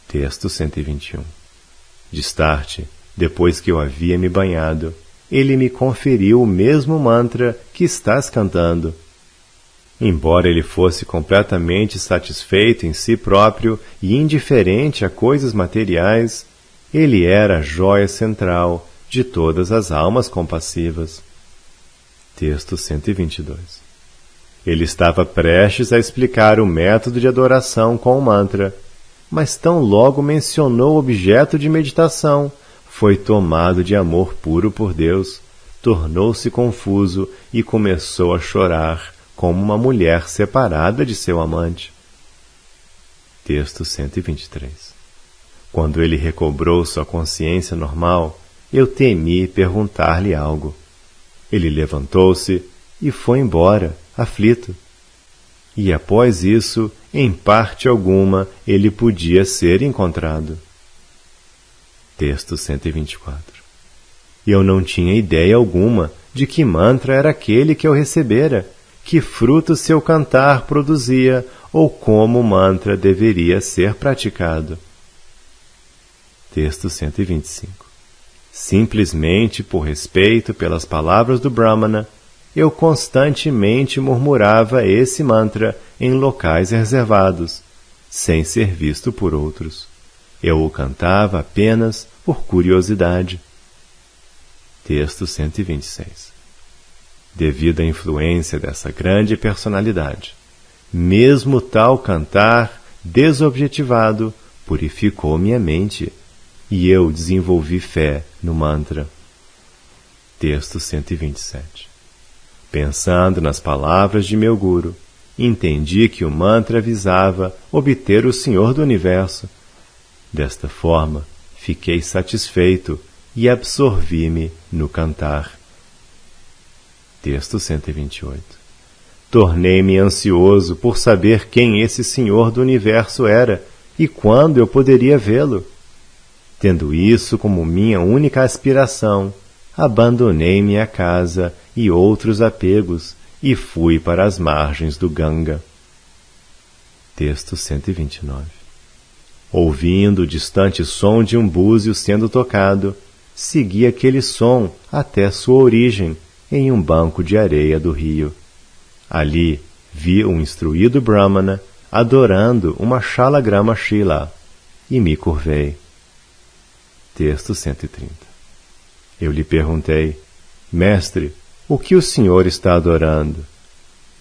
Texto 121. Destarte, depois que eu havia me banhado, ele me conferiu o mesmo mantra que estás cantando. Embora ele fosse completamente satisfeito em si próprio e indiferente a coisas materiais, ele era a joia central de todas as almas compassivas. Texto 122. Ele estava prestes a explicar o método de adoração com o mantra, mas tão logo mencionou o objeto de meditação, foi tomado de amor puro por Deus, tornou-se confuso e começou a chorar como uma mulher separada de seu amante. Texto 123. Quando ele recobrou sua consciência normal, eu temi perguntar-lhe algo. Ele levantou-se e foi embora, aflito. E após isso, em parte alguma, ele podia ser encontrado. Texto 124. Eu não tinha ideia alguma de que mantra era aquele que eu recebera, que fruto seu cantar produzia ou como o mantra deveria ser praticado. Texto 125. Simplesmente por respeito pelas palavras do Brahmana, eu constantemente murmurava esse mantra em locais reservados, sem ser visto por outros. Eu o cantava apenas por curiosidade. Texto 126. Devido à influência dessa grande personalidade, mesmo tal cantar desobjetivado purificou minha mente e eu desenvolvi fé no mantra. Texto 127. Pensando nas palavras de meu guru, entendi que o mantra visava obter o Senhor do Universo. Desta forma, fiquei satisfeito e absorvi-me no cantar. Texto 128. Tornei-me ansioso por saber quem esse Senhor do Universo era e quando eu poderia vê-lo. Tendo isso como minha única aspiração, abandonei minha casa e outros apegos e fui para as margens do Ganga. Texto 129. Ouvindo o distante som de um búzio sendo tocado, segui aquele som até sua origem, em um banco de areia do rio. Ali vi um instruído Brahmana adorando uma Shalagrama Shila e me curvei. Texto 130. Eu lhe perguntei, mestre, o que o senhor está adorando?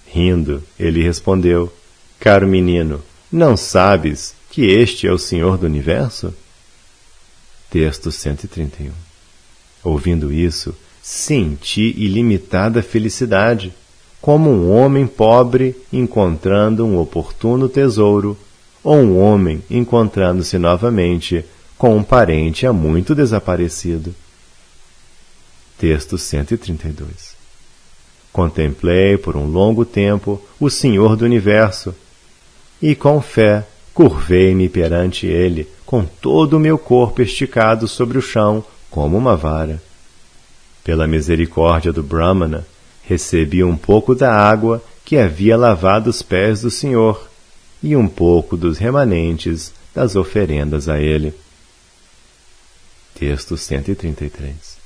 Rindo, ele respondeu, caro menino, não sabes que este é o Senhor do Universo? Texto 131. Ouvindo isso, senti ilimitada felicidade, como um homem pobre encontrando um oportuno tesouro, ou um homem encontrando-se novamente com um parente há muito desaparecido. Texto 132. Contemplei por um longo tempo o Senhor do Universo, e com fé curvei-me perante ele, com todo o meu corpo esticado sobre o chão, como uma vara. Pela misericórdia do Brahmana, recebi um pouco da água que havia lavado os pés do Senhor, e um pouco dos remanentes das oferendas a ele. Texto 133.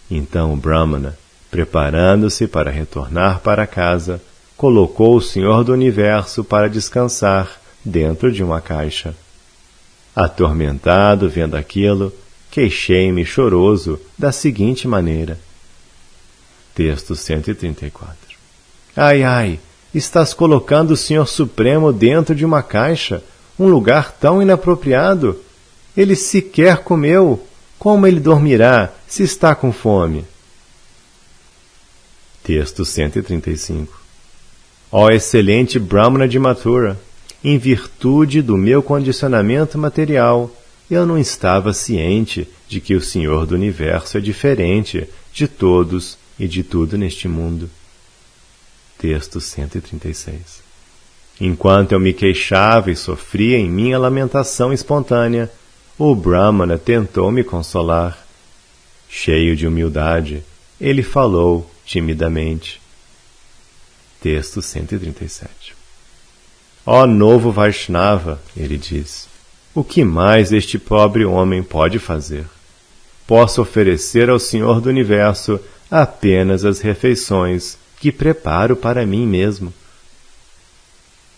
Então o Brahmana, preparando-se para retornar para casa, colocou o Senhor do Universo para descansar dentro de uma caixa. Atormentado vendo aquilo, queixei-me choroso da seguinte maneira. Texto 134. Ai, ai, estás colocando o Senhor Supremo dentro de uma caixa, um lugar tão inapropriado. Ele sequer comeu. Como ele dormirá se está com fome? Texto 135. Ó excelente Brahmana de Mathura, em virtude do meu condicionamento material, eu não estava ciente de que o Senhor do Universo é diferente de todos e de tudo neste mundo. Texto 136. Enquanto eu me queixava e sofria em minha lamentação espontânea, o Brahmana tentou me consolar. Cheio de humildade, ele falou timidamente. Texto 137. Ó novo Vaishnava, ele diz, o que mais este pobre homem pode fazer? Posso oferecer ao Senhor do Universo apenas as refeições que preparo para mim mesmo.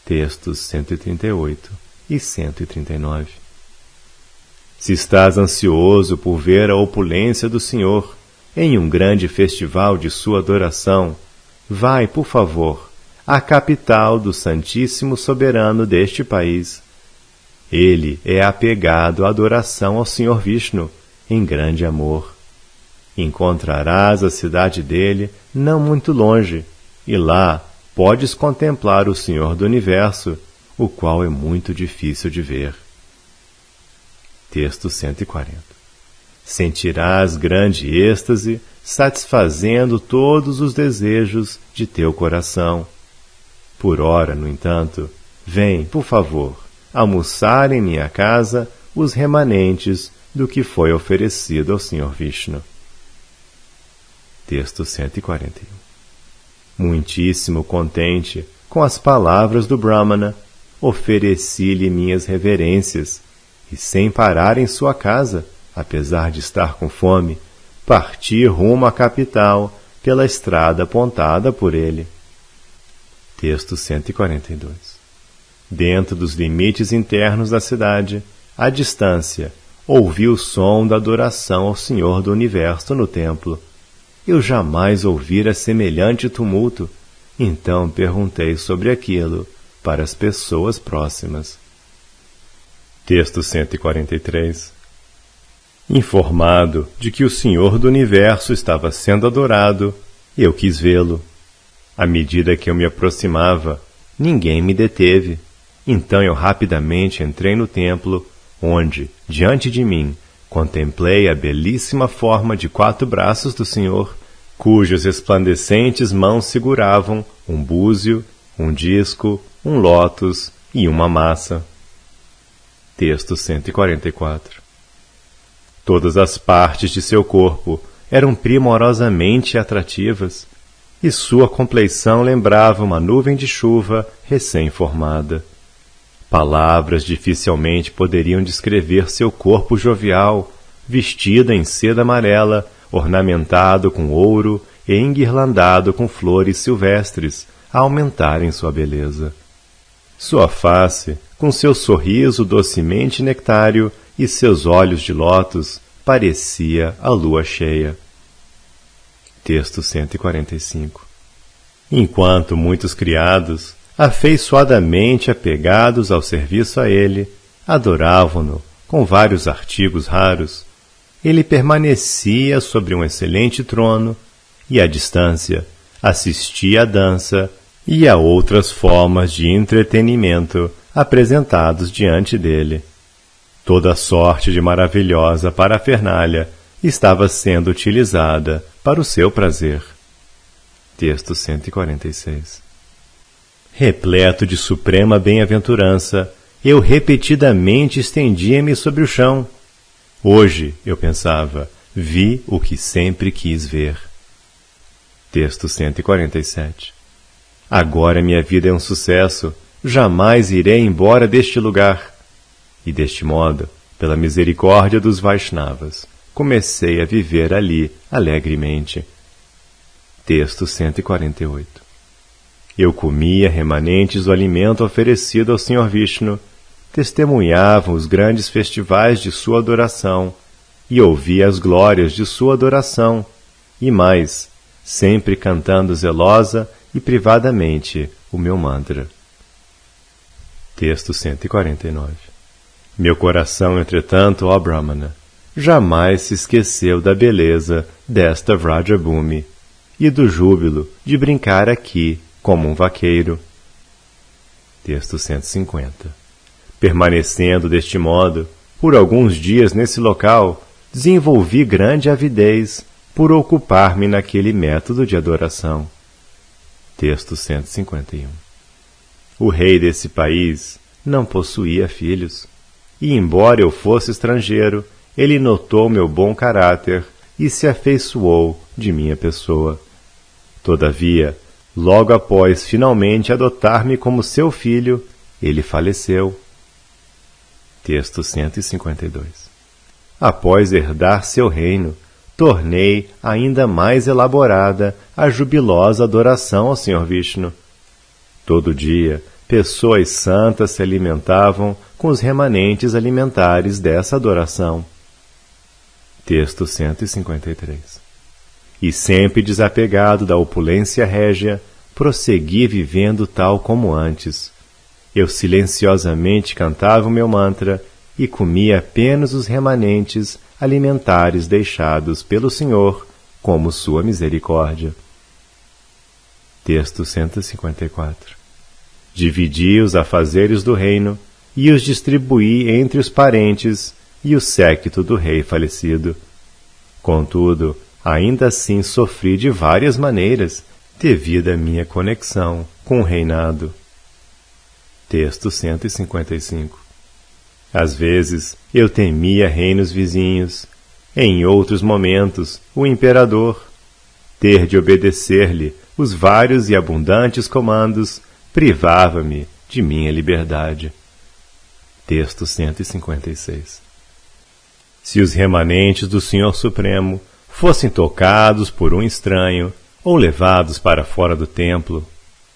Textos 138 e 139. Se estás ansioso por ver a opulência do Senhor em um grande festival de sua adoração, vai, por favor, à capital do Santíssimo Soberano deste país. Ele é apegado à adoração ao Senhor Vishnu, em grande amor. Encontrarás a cidade dele não muito longe, e lá podes contemplar o Senhor do Universo, o qual é muito difícil de ver. Texto 140. Sentirás grande êxtase, satisfazendo todos os desejos de teu coração. Por ora, no entanto, vem, por favor, almoçar em minha casa os remanentes do que foi oferecido ao Sr. Vishnu. Texto 141. Muitíssimo contente com as palavras do Brahmana, ofereci-lhe minhas reverências e, sem parar em sua casa, apesar de estar com fome, parti rumo à capital pela estrada apontada por ele. Texto 142. Dentro dos limites internos da cidade, à distância, ouvi o som da adoração ao Senhor do Universo no templo. Eu jamais ouvira semelhante tumulto, então perguntei sobre aquilo para as pessoas próximas. Texto 143. Informado de que o Senhor do Universo estava sendo adorado, eu quis vê-lo. À medida que eu me aproximava, ninguém me deteve. Então eu rapidamente entrei no templo, onde, diante de mim, contemplei a belíssima forma de 4 braços do Senhor, cujas resplandecentes mãos seguravam um búzio, um disco, um lótus e uma massa. Texto 144. Todas as partes de seu corpo eram primorosamente atrativas, e sua compleição lembrava uma nuvem de chuva recém-formada. Palavras dificilmente poderiam descrever seu corpo jovial, vestido em seda amarela, ornamentado com ouro e enguirlandado com flores silvestres, a aumentarem sua beleza. Sua face, com seu sorriso docemente nectário e seus olhos de lótus, parecia a lua cheia. Texto 145. Enquanto muitos criados, afeiçoadamente apegados ao serviço a ele, adoravam-no com vários artigos raros, ele permanecia sobre um excelente trono e, à distância, assistia à dança e a outras formas de entretenimento apresentados diante dele. Toda sorte de maravilhosa parafernália estava sendo utilizada para o seu prazer. Texto 146. Repleto de suprema bem-aventurança, eu repetidamente estendia-me sobre o chão. Hoje, eu pensava, vi o que sempre quis ver. Texto 147. Agora minha vida é um sucesso, jamais irei embora deste lugar. E deste modo, pela misericórdia dos Vaishnavas, comecei a viver ali alegremente. Texto 148. Eu comia remanentes do alimento oferecido ao Sr. Vishnu, testemunhava os grandes festivais de sua adoração e ouvia as glórias de sua adoração, e mais, sempre cantando zelosa e privadamente o meu mantra. Texto 149. Meu coração, entretanto, ó Brahmana, jamais se esqueceu da beleza desta Vrajabhumi e do júbilo de brincar aqui como um vaqueiro. Texto 150. Permanecendo deste modo, por alguns dias nesse local, desenvolvi grande avidez por ocupar-me naquele método de adoração. Texto 151. O rei desse país não possuía filhos, e embora eu fosse estrangeiro, ele notou meu bom caráter e se afeiçoou de minha pessoa. Todavia, logo após finalmente adotar-me como seu filho, ele faleceu. Texto 152. Após herdar seu reino, tornei ainda mais elaborada a jubilosa adoração ao Sr. Vishnu. Todo dia, pessoas santas se alimentavam com os remanentes alimentares dessa adoração. Texto 153. E sempre desapegado da opulência régia, prossegui vivendo tal como antes. Eu silenciosamente cantava o meu mantra e comia apenas os remanentes alimentares deixados pelo Senhor como sua misericórdia. Texto 154. dividi os afazeres do reino e os distribuí entre os parentes e o séquito do rei falecido. Contudo, ainda assim sofri de várias maneiras, devido à minha conexão com o reinado. Texto 155. Às vezes, eu temia reinos vizinhos, em outros momentos, o imperador. Ter de obedecer-lhe os vários e abundantes comandos privava-me de minha liberdade. Texto 156. Se os remanentes do Senhor Supremo fossem tocados por um estranho ou levados para fora do templo,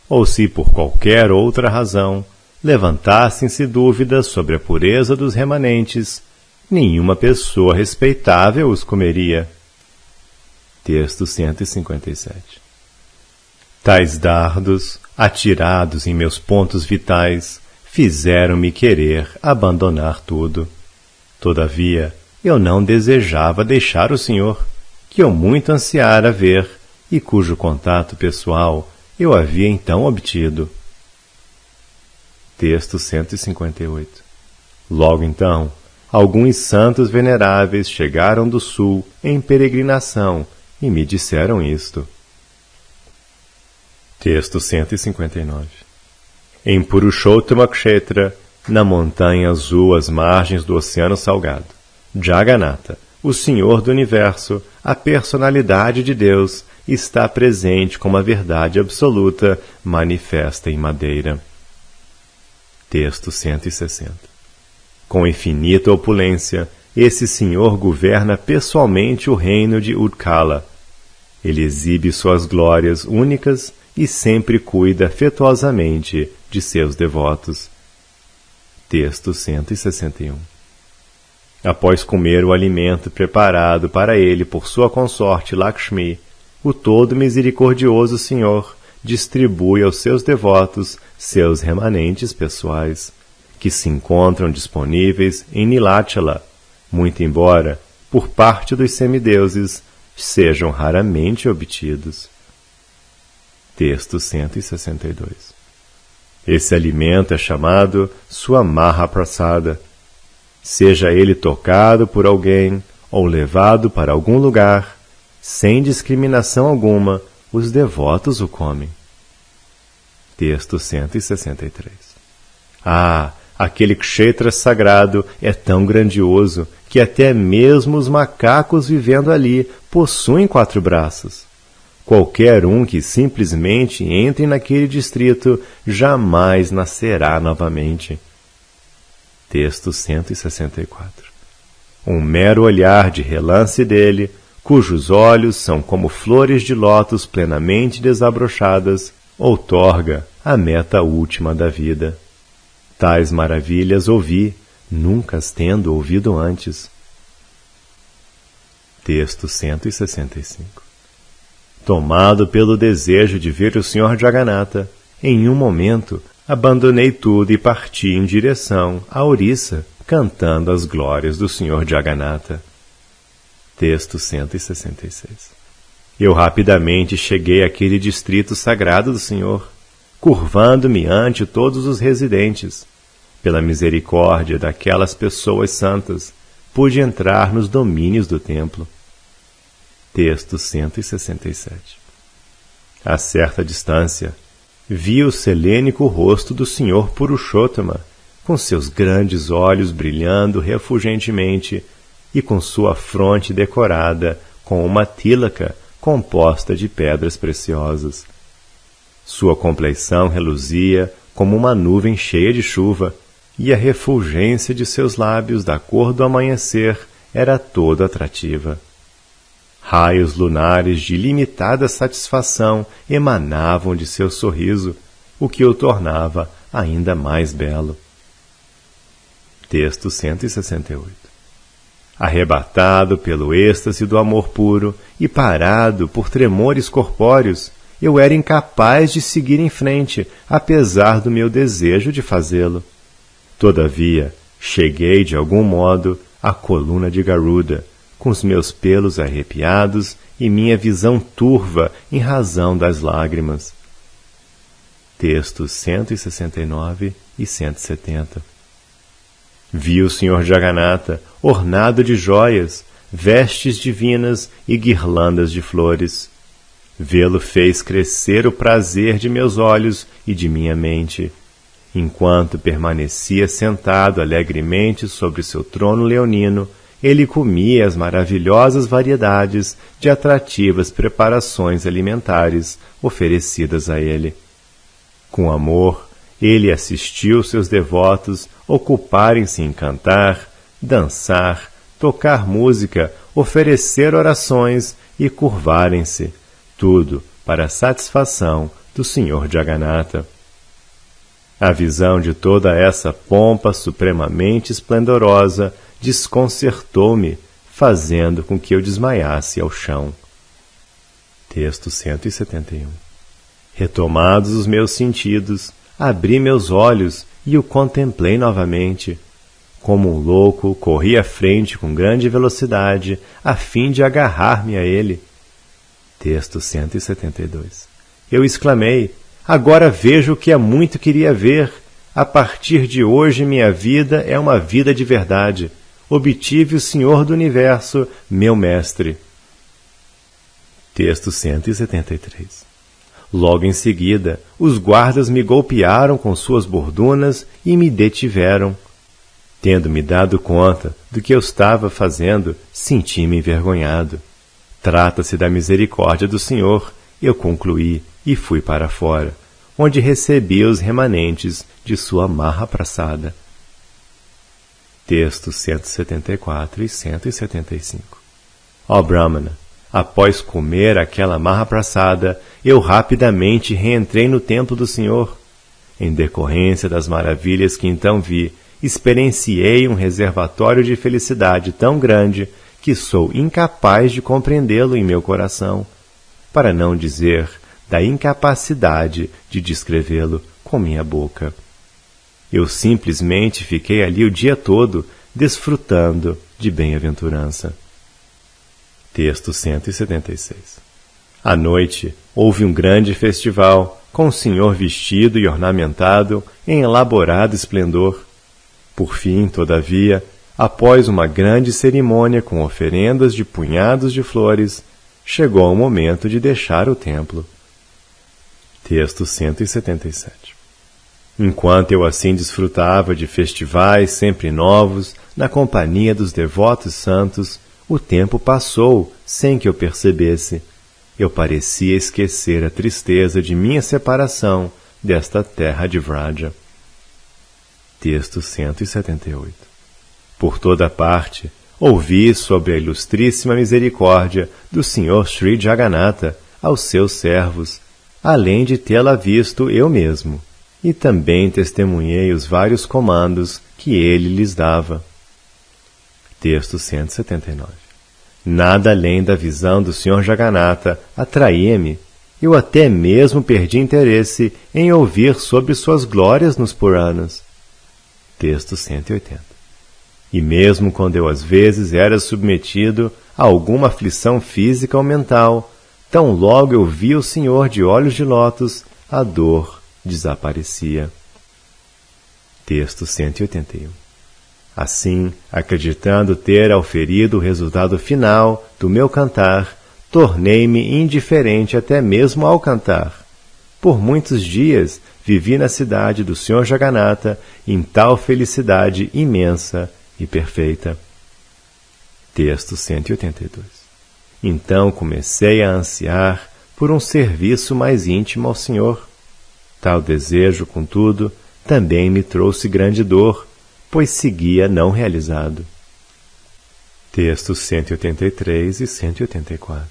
ou se por qualquer outra razão levantassem-se dúvidas sobre a pureza dos remanentes, nenhuma pessoa respeitável os comeria. Texto 157. Tais dardos, atirados em meus pontos vitais, fizeram-me querer abandonar tudo. Todavia, eu não desejava deixar o Senhor, que eu muito ansiara ver e cujo contato pessoal eu havia então obtido. Texto 158. Logo então, alguns santos veneráveis chegaram do sul em peregrinação e me disseram isto. Texto 159. Em Purushottama Kshetra, na montanha azul às margens do Oceano Salgado, Jagannatha, o Senhor do Universo, a personalidade de Deus, está presente como a verdade absoluta manifesta em madeira. Texto 160. Com infinita opulência, esse Senhor governa pessoalmente o reino de Utkala. Ele exibe suas glórias únicas e sempre cuida afetuosamente de seus devotos. Texto 161. Após comer o alimento preparado para ele por sua consorte Lakshmi, o todo misericordioso Senhor distribui aos seus devotos seus remanentes pessoais, que se encontram disponíveis em Nilachala, muito embora, por parte dos semideuses, sejam raramente obtidos. Texto 162. Esse alimento é chamado sua Mahaprasada. Seja ele tocado por alguém ou levado para algum lugar, sem discriminação alguma, os devotos o comem. Texto 163. Aquele kshetra sagrado é tão grandioso que até mesmo os macacos vivendo ali possuem 4 braços. Qualquer um que simplesmente entre naquele distrito jamais nascerá novamente. Texto 164. Um mero olhar de relance dele, cujos olhos são como flores de lótus plenamente desabrochadas, outorga a meta última da vida. Tais maravilhas ouvi, nunca as tendo ouvido antes. Texto 165. Tomado pelo desejo de ver o Senhor Jagannatha, em um momento abandonei tudo e parti em direção a Orissa, cantando as glórias do Senhor Jagannatha. Texto 166. Eu rapidamente cheguei àquele distrito sagrado do Senhor, curvando-me ante todos os residentes. Pela misericórdia daquelas pessoas santas, pude entrar nos domínios do templo. Texto 167. A certa distância, vi o selênico rosto do Senhor Purushottama, com seus grandes olhos brilhando refugentemente e com sua fronte decorada com uma tílaca composta de pedras preciosas. Sua compleição reluzia como uma nuvem cheia de chuva, e a refulgência de seus lábios da cor do amanhecer era toda atrativa. Raios lunares de ilimitada satisfação emanavam de seu sorriso, o que o tornava ainda mais belo. Texto 168. Arrebatado pelo êxtase do amor puro e parado por tremores corpóreos, eu era incapaz de seguir em frente, apesar do meu desejo de fazê-lo. Todavia, cheguei de algum modo à coluna de Garuda, com os meus pelos arrepiados e minha visão turva em razão das lágrimas. Textos 169 e 170. Vi o Senhor Jagannatha ornado de joias, vestes divinas e guirlandas de flores. Vê-lo fez crescer o prazer de meus olhos e de minha mente, enquanto permanecia sentado alegremente sobre seu trono leonino. Ele comia as maravilhosas variedades de atrativas preparações alimentares oferecidas a ele. Com amor, ele assistiu seus devotos ocuparem-se em cantar, dançar, tocar música, oferecer orações e curvarem-se, tudo para a satisfação do Senhor Jagannatha. A visão de toda essa pompa supremamente esplendorosa desconcertou-me, fazendo com que eu desmaiasse ao chão. Texto 171. Retomados os meus sentidos, abri meus olhos e o contemplei novamente. Como um louco, corri à frente com grande velocidade, a fim de agarrar-me a ele. Texto 172. Eu exclamei: agora vejo o que há muito queria ver. A partir de hoje minha vida é uma vida de verdade. Obtive o Senhor do Universo, meu mestre. Texto 173. Logo em seguida, os guardas me golpearam com suas bordunas e me detiveram. Tendo-me dado conta do que eu estava fazendo, senti-me envergonhado. Trata-se da misericórdia do Senhor, eu concluí e fui para fora, onde recebi os remanentes de sua Mahaprasada. Textos 174 e 175. Ó Brahmana, após comer aquela Mahaprasada, eu rapidamente reentrei no templo do Senhor. Em decorrência das maravilhas que então vi, experienciei um reservatório de felicidade tão grande que sou incapaz de compreendê-lo em meu coração, para não dizer da incapacidade de descrevê-lo com minha boca. Eu simplesmente fiquei ali o dia todo, desfrutando de bem-aventurança. Texto 176. À noite, houve um grande festival, com o Senhor vestido e ornamentado em elaborado esplendor. Por fim, todavia, após uma grande cerimônia com oferendas de punhados de flores, chegou o momento de deixar o templo. Texto 177. Enquanto eu assim desfrutava de festivais sempre novos, na companhia dos devotos santos, o tempo passou sem que eu percebesse. Eu parecia esquecer a tristeza de minha separação desta terra de Vraja. Texto 178. Por toda parte, ouvi sobre a ilustríssima misericórdia do Senhor Sri Jagannatha aos seus servos, além de tê-la visto eu mesmo, e também testemunhei os vários comandos que ele lhes dava. Texto 179. Nada além da visão do Senhor Jagannatha atraía-me. Eu até mesmo perdi interesse em ouvir sobre suas glórias nos Puranas. Texto 180. E mesmo quando eu às vezes era submetido a alguma aflição física ou mental, tão logo eu via o Senhor de olhos de lótus, a dor desaparecia. Texto 181. Assim, acreditando ter auferido o resultado final do meu cantar, tornei-me indiferente até mesmo ao cantar. Por muitos dias vivi na cidade do Senhor Jagannatha em tal felicidade imensa e perfeita. Texto 182. Então comecei a ansiar por um serviço mais íntimo ao Senhor. Tal desejo, contudo, também me trouxe grande dor, pois seguia não realizado. Textos 183 e 184.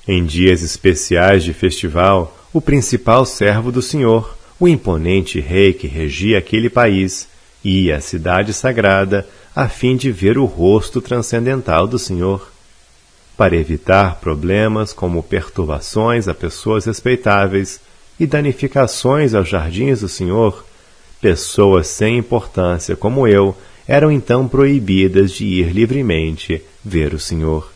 Em dias especiais de festival, o principal servo do Senhor, o imponente rei que regia aquele país, ia à cidade sagrada a fim de ver o rosto transcendental do Senhor. Para evitar problemas como perturbações a pessoas respeitáveis e danificações aos jardins do Senhor, pessoas sem importância como eu eram então proibidas de ir livremente ver o Senhor.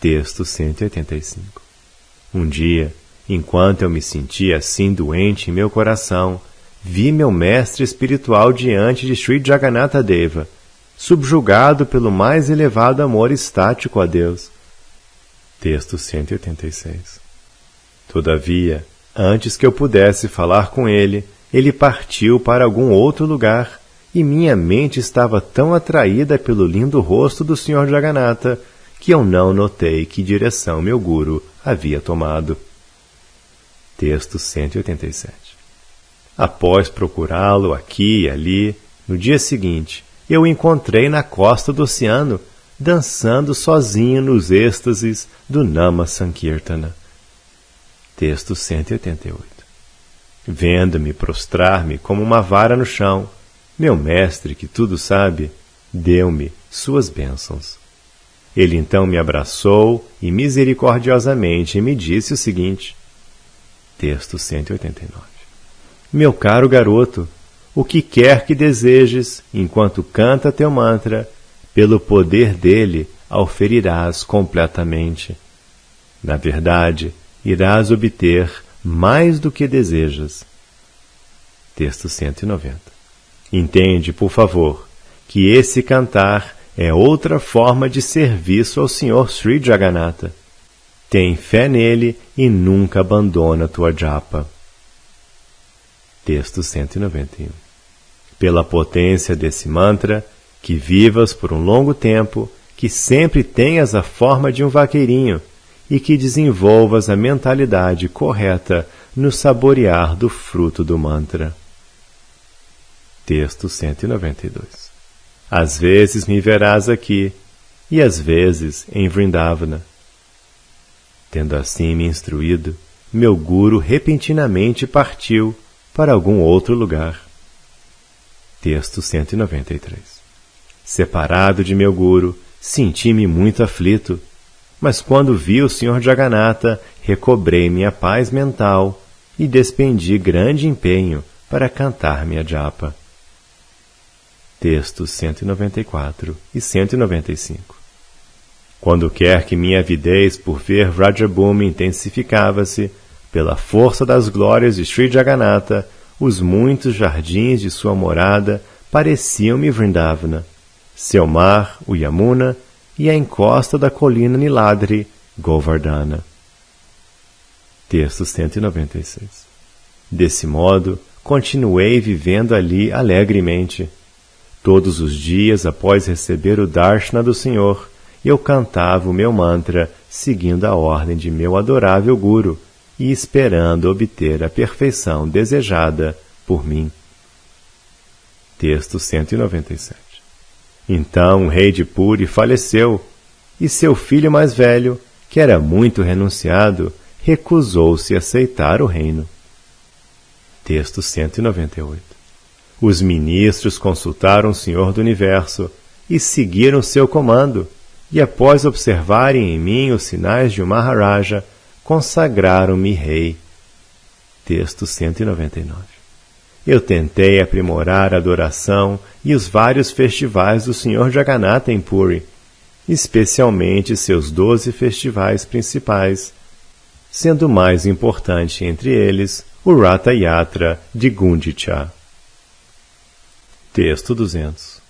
Texto 185. Um dia, enquanto eu me sentia assim doente em meu coração, vi meu mestre espiritual diante de Sri Jagannatha Deva, subjugado pelo mais elevado amor estático a Deus. Texto 186. Todavia, antes que eu pudesse falar com ele, ele partiu para algum outro lugar, e minha mente estava tão atraída pelo lindo rosto do Sr. Jagannatha que eu não notei que direção meu guru havia tomado. Texto 187. Após procurá-lo aqui e ali, no dia seguinte, eu o encontrei na costa do oceano, dançando sozinho nos êxtases do Nama Sankirtana. Texto 188. Vendo-me prostrar-me como uma vara no chão, meu mestre, que tudo sabe, deu-me suas bênçãos. Ele então me abraçou e misericordiosamente me disse o seguinte. Texto 189. Meu caro garoto, o que quer que desejes, enquanto canta teu mantra, pelo poder dele auferirás completamente. Na verdade, irás obter mais do que desejas. Texto 190. Entende, por favor, que esse cantar é outra forma de serviço ao Sr. Sri Jagannatha. Tem fé nele e nunca abandona tua japa. Texto 191. Pela potência desse mantra, que vivas por um longo tempo, que sempre tenhas a forma de um vaqueirinho e que desenvolvas a mentalidade correta no saborear do fruto do mantra. Texto 192. Às vezes me verás aqui, e às vezes em Vrindavana. Tendo assim me instruído, meu guru repentinamente partiu para algum outro lugar. Texto 193. Separado de meu guru, senti-me muito aflito, mas quando vi o Sr. Jagannatha, recobrei minha paz mental e despendi grande empenho para cantar minha japa. Textos 194 e 195. Quando quer que minha avidez por ver Vrajabhumi intensificava-se, pela força das glórias de Sri Jagannatha, os muitos jardins de sua morada pareciam-me Vrindavana, seu mar, o Yamuna, e a encosta da colina Niladri, Govardhana. Texto 196. Desse modo, continuei vivendo ali alegremente. Todos os dias, após receber o darshana do Senhor, eu cantava o meu mantra, seguindo a ordem de meu adorável Guru e esperando obter a perfeição desejada por mim. Texto 197. Então o rei de Puri faleceu, e seu filho mais velho, que era muito renunciado, recusou-se a aceitar o reino. Texto 198. Os ministros consultaram o Senhor do Universo e seguiram seu comando, e após observarem em mim os sinais de um Maharaja, consagraram-me rei. Texto 199. Eu tentei aprimorar a adoração e os vários festivais do Sr. Jagannatha em Puri, especialmente seus 12 festivais principais, sendo o mais importante entre eles o Ratha Yatra de Gundicha. Texto 200.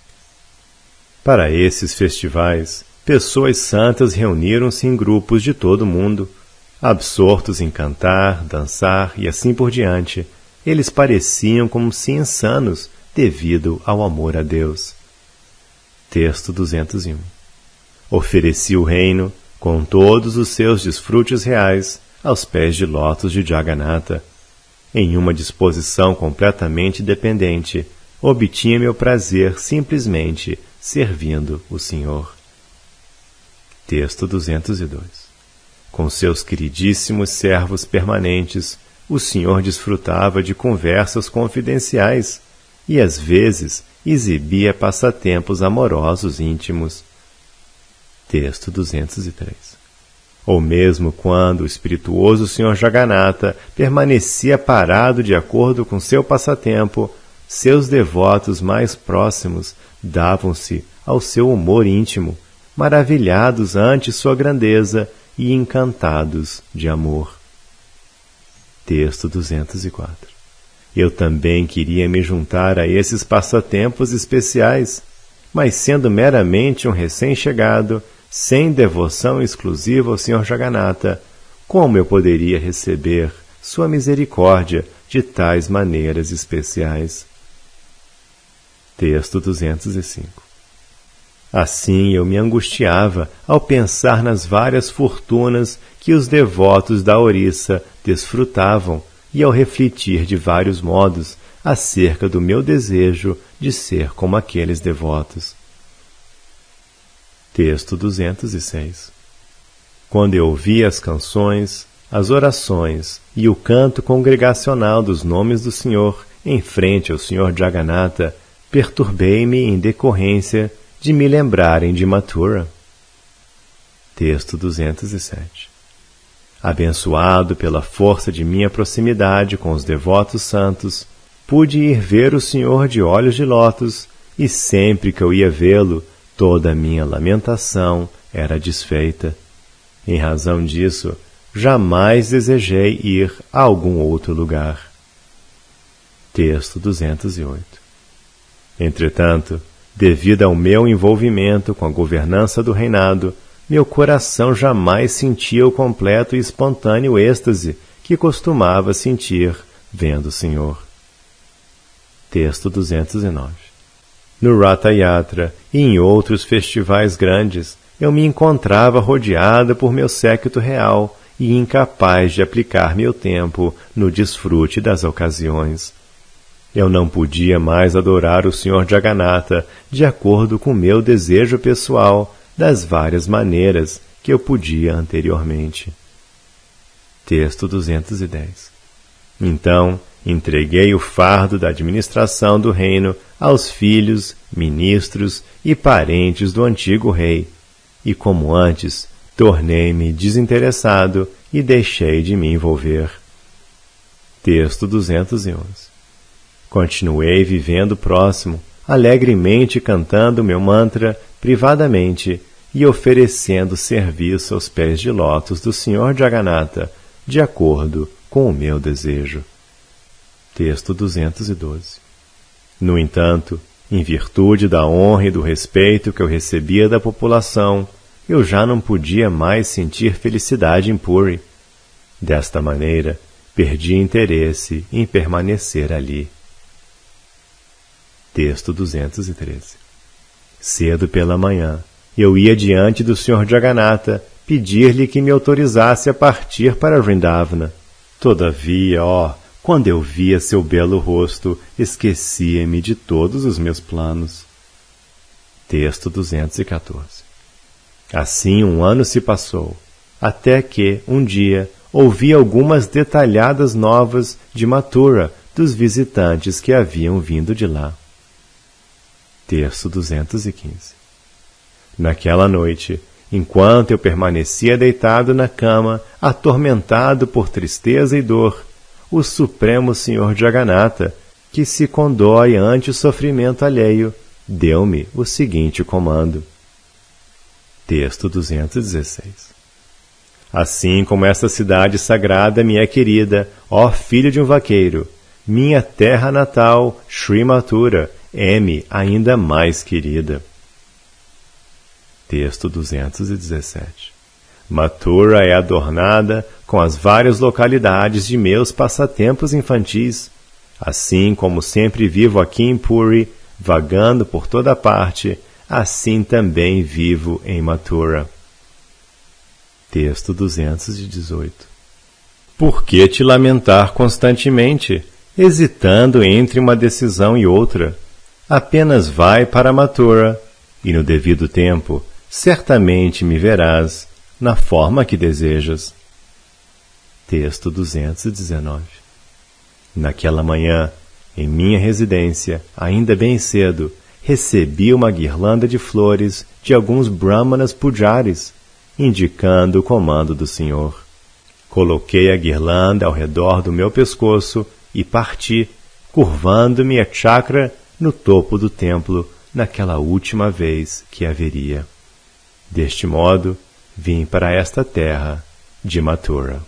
Para esses festivais, pessoas santas reuniram-se em grupos de todo o mundo, absortos em cantar, dançar e assim por diante. Eles pareciam como se insanos devido ao amor a Deus. Texto 201. Ofereci o reino, com todos os seus desfrutes reais, aos pés de lótus de Jagannatha. Em uma disposição completamente dependente, obtinha meu prazer simplesmente servindo o Senhor. Texto 202. Com seus queridíssimos servos permanentes, o Senhor desfrutava de conversas confidenciais e, às vezes, exibia passatempos amorosos íntimos. Texto 203. Ou mesmo quando o espirituoso Sr. Jagannatha permanecia parado de acordo com seu passatempo, seus devotos mais próximos davam-se ao seu humor íntimo, maravilhados ante sua grandeza e encantados de amor. Texto 204. Eu também queria me juntar a esses passatempos especiais, mas sendo meramente um recém-chegado, sem devoção exclusiva ao Sr. Jagannatha, como eu poderia receber sua misericórdia de tais maneiras especiais? Texto 205. Assim eu me angustiava ao pensar nas várias fortunas que os devotos da Orissa desfrutavam e ao refletir de vários modos acerca do meu desejo de ser como aqueles devotos. Texto 206. Quando eu ouvi as canções, as orações e o canto congregacional dos nomes do Senhor em frente ao Sr. Jagannatha, perturbei-me em decorrência de me lembrarem de Mathura. Texto 207. Abençoado pela força de minha proximidade com os devotos santos, pude ir ver o Senhor de olhos de lótus, e sempre que eu ia vê-lo, toda a minha lamentação era desfeita. Em razão disso, jamais desejei ir a algum outro lugar. Texto 208. Entretanto, devido ao meu envolvimento com a governança do reinado, meu coração jamais sentia o completo e espontâneo êxtase que costumava sentir vendo o Senhor. Texto 209. No Ratha Yatra e em outros festivais grandes, eu me encontrava rodeada por meu séquito real e incapaz de aplicar meu tempo no desfrute das ocasiões. Eu não podia mais adorar o Sr. Jagannatha de acordo com meu desejo pessoal das várias maneiras que eu podia anteriormente. Texto 210. Então, entreguei o fardo da administração do reino aos filhos, ministros e parentes do antigo rei, e como antes, tornei-me desinteressado e deixei de me envolver. Texto 211. Continuei vivendo próximo, alegremente cantando meu mantra privadamente e oferecendo serviço aos pés de lótus do Sr. Jagannatha, de acordo com o meu desejo. Texto 212. No entanto, em virtude da honra e do respeito que eu recebia da população, eu já não podia mais sentir felicidade em Puri. Desta maneira, perdi interesse em permanecer ali. Texto 213. Cedo pela manhã, eu ia diante do Sr. Jagannatha pedir-lhe que me autorizasse a partir para Vrindavana. Todavia, quando eu via seu belo rosto, esquecia-me de todos os meus planos. Texto 214. Assim 1 ano se passou, até que, um dia, ouvi algumas detalhadas novas de Mathura dos visitantes que haviam vindo de lá. Texto 215. Naquela noite, enquanto eu permanecia deitado na cama, atormentado por tristeza e dor, o Supremo Senhor Jagannatha, que se condói ante o sofrimento alheio, deu-me o seguinte comando. Texto 216. Assim como esta cidade sagrada me é querida, ó filho de um vaqueiro, minha terra natal, Sri Mathura, é-me ainda mais querida. Texto 217. Mathura é adornada com as várias localidades de meus passatempos infantis, assim como sempre vivo aqui em Puri, vagando por toda parte, assim também vivo em Mathura. Texto 218. Por que te lamentar constantemente, hesitando entre uma decisão e outra? Apenas vai para Mathura, e no devido tempo, certamente me verás na forma que desejas. Texto 219. Naquela manhã, em minha residência, ainda bem cedo, recebi uma guirlanda de flores de alguns brahmanas pujaris, indicando o comando do Senhor. Coloquei a guirlanda ao redor do meu pescoço e parti, curvando-me a chakra no topo do templo naquela última vez que haveria. Deste modo, vim para esta terra de Mathura.